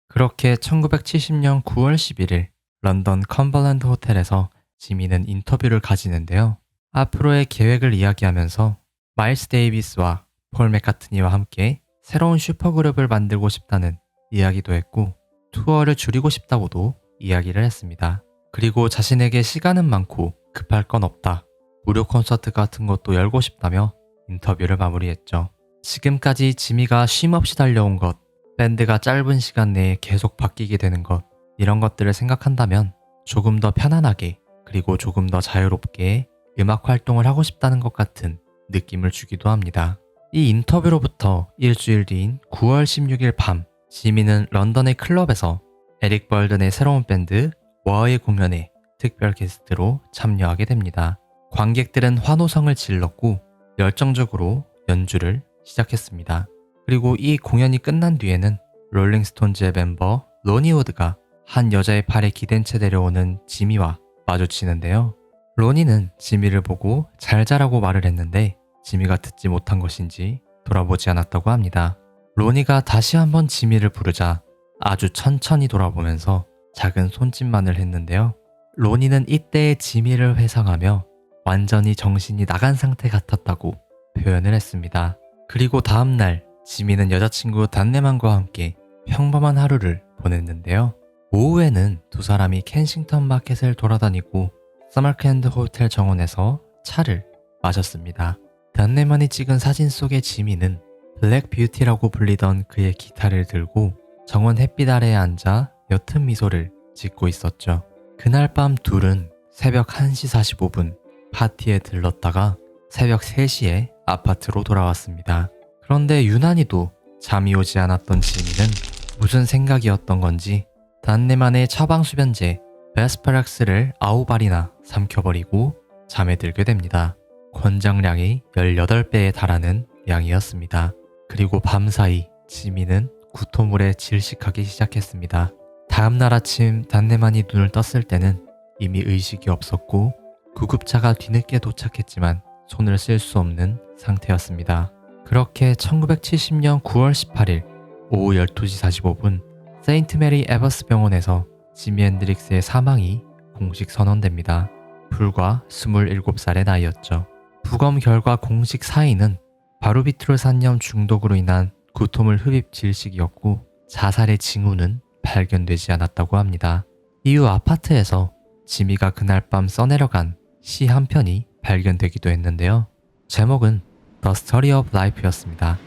그렇게 1970년 9월 11일 런던 컴버랜드 호텔에서 지미는 인터뷰를 가지는데요. 앞으로의 계획을 이야기하면서 마일스 데이비스와 폴 맥카트니와 함께 새로운 슈퍼그룹을 만들고 싶다는 이야기도 했고 투어를 줄이고 싶다고도 이야기를 했습니다. 그리고 자신에게 시간은 많고 급할 건 없다. 무료 콘서트 같은 것도 열고 싶다며 인터뷰를 마무리했죠. 지금까지 지미가 쉼없이 달려온 것, 밴드가 짧은 시간 내에 계속 바뀌게 되는 것, 이런 것들을 생각한다면 조금 더 편안하게 그리고 조금 더 자유롭게 음악 활동을 하고 싶다는 것 같은 느낌을 주기도 합니다. 이 인터뷰로부터 일주일 뒤인 9월 16일 밤, 지미는 런던의 클럽에서 에릭 벌든의 새로운 밴드 워의 공연에 특별 게스트로 참여하게 됩니다. 관객들은 환호성을 질렀고 열정적으로 연주를 시작했습니다. 그리고 이 공연이 끝난 뒤에는 롤링스톤즈의 멤버 로니 우드가 한 여자의 팔에 기댄 채 내려오는 지미와 마주치는데요. 로니는 지미를 보고 잘 자라고 말을 했는데 지미가 듣지 못한 것인지 돌아보지 않았다고 합니다. 로니가 다시 한번 지미를 부르자 아주 천천히 돌아보면서 작은 손짓만을 했는데요. 로니는 이때의 지미를 회상하며 완전히 정신이 나간 상태 같았다고 표현을 했습니다. 그리고 다음날 지미는 여자친구 단네만과 함께 평범한 하루를 보냈는데요. 오후에는 두 사람이 켄싱턴 마켓을 돌아다니고 서머랜드 호텔 정원에서 차를 마셨습니다. 단네만이 찍은 사진 속의 지미는 블랙 뷰티라고 불리던 그의 기타를 들고 정원 햇빛 아래에 앉아 옅은 미소를 짓고 있었죠. 그날 밤 둘은 새벽 1시 45분 파티에 들렀다가 새벽 3시에 아파트로 돌아왔습니다. 그런데 유난히도 잠이 오지 않았던 지미는 무슨 생각이었던 건지 단네만의 처방수변제 베스퍼락스를 9알이나 삼켜버리고 잠에 들게 됩니다. 권장량이 18배에 달하는 양이었습니다. 그리고 밤사이 지미는 구토물에 질식하기 시작했습니다. 다음날 아침 단네만이 눈을 떴을 때는 이미 의식이 없었고 구급차가 뒤늦게 도착했지만 손을 쓸 수 없는 상태였습니다. 그렇게 1970년 9월 18일 오후 12시 45분 세인트 메리 에버스 병원에서 지미 핸드릭스의 사망이 공식 선언됩니다. 불과 27살의 나이였죠. 부검 결과 공식 사인은 바로비트롤산염 중독으로 인한 구토물 흡입 질식이었고 자살의 징후는 발견되지 않았다고 합니다. 이후 아파트에서 지미가 그날 밤 써내려간 시 한 편이 발견되기도 했는데요. 제목은 The Story of Life였습니다.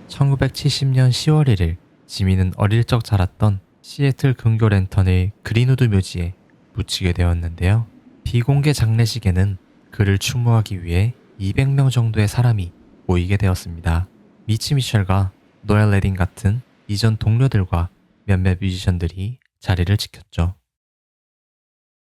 (1970년 10월 1일) 지미는 어릴 적 자랐던 시애틀 근교 랜턴의 그린우드 묘지에 묻히게 되었는데요. 비공개 장례식에는 그를 추모하기 위해 200명 정도의 사람이 모이게 되었습니다. 미치 미셸과 노엘 레딘 같은 이전 동료들과 몇몇 뮤지션들이 자리를 지켰죠.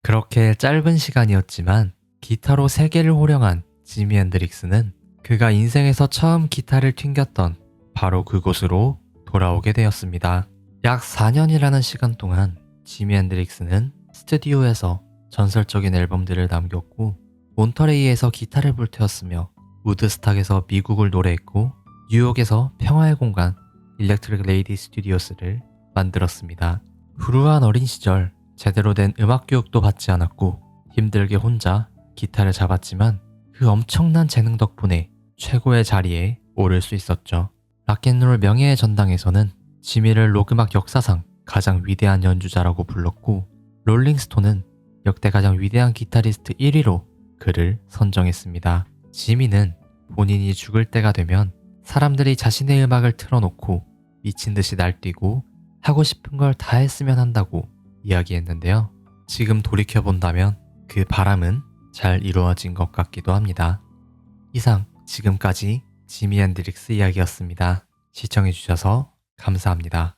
그렇게 짧은 시간이었지만 기타로 세계를 호령한 지미 핸드릭스는 그가 인생에서 처음 기타를 튕겼던 바로 그곳으로 돌아오게 되었습니다. 약 4년이라는 시간 동안 지미 핸드릭스는 스튜디오에서 전설적인 앨범들을 남겼고 몬터레이에서 기타를 불태웠으며 우드스탁에서 미국을 노래했고 뉴욕에서 평화의 공간 일렉트릭 레이디 스튜디오스를 만들었습니다. 불우한 어린 시절 제대로 된 음악 교육도 받지 않았고 힘들게 혼자 기타를 잡았지만 그 엄청난 재능 덕분에 최고의 자리에 오를 수 있었죠. 락앤롤 명예의 전당에서는 지미를 록음악 역사상 가장 위대한 연주자라고 불렀고 롤링스톤은 역대 가장 위대한 기타리스트 1위로 그를 선정했습니다. 지미는 본인이 죽을 때가 되면 사람들이 자신의 음악을 틀어놓고 미친 듯이 날뛰고 하고 싶은 걸 다 했으면 한다고 이야기했는데요. 지금 돌이켜본다면 그 바람은 잘 이루어진 것 같기도 합니다. 이상 지금까지 지미 핸드릭스 이야기였습니다. 시청해주셔서 감사합니다.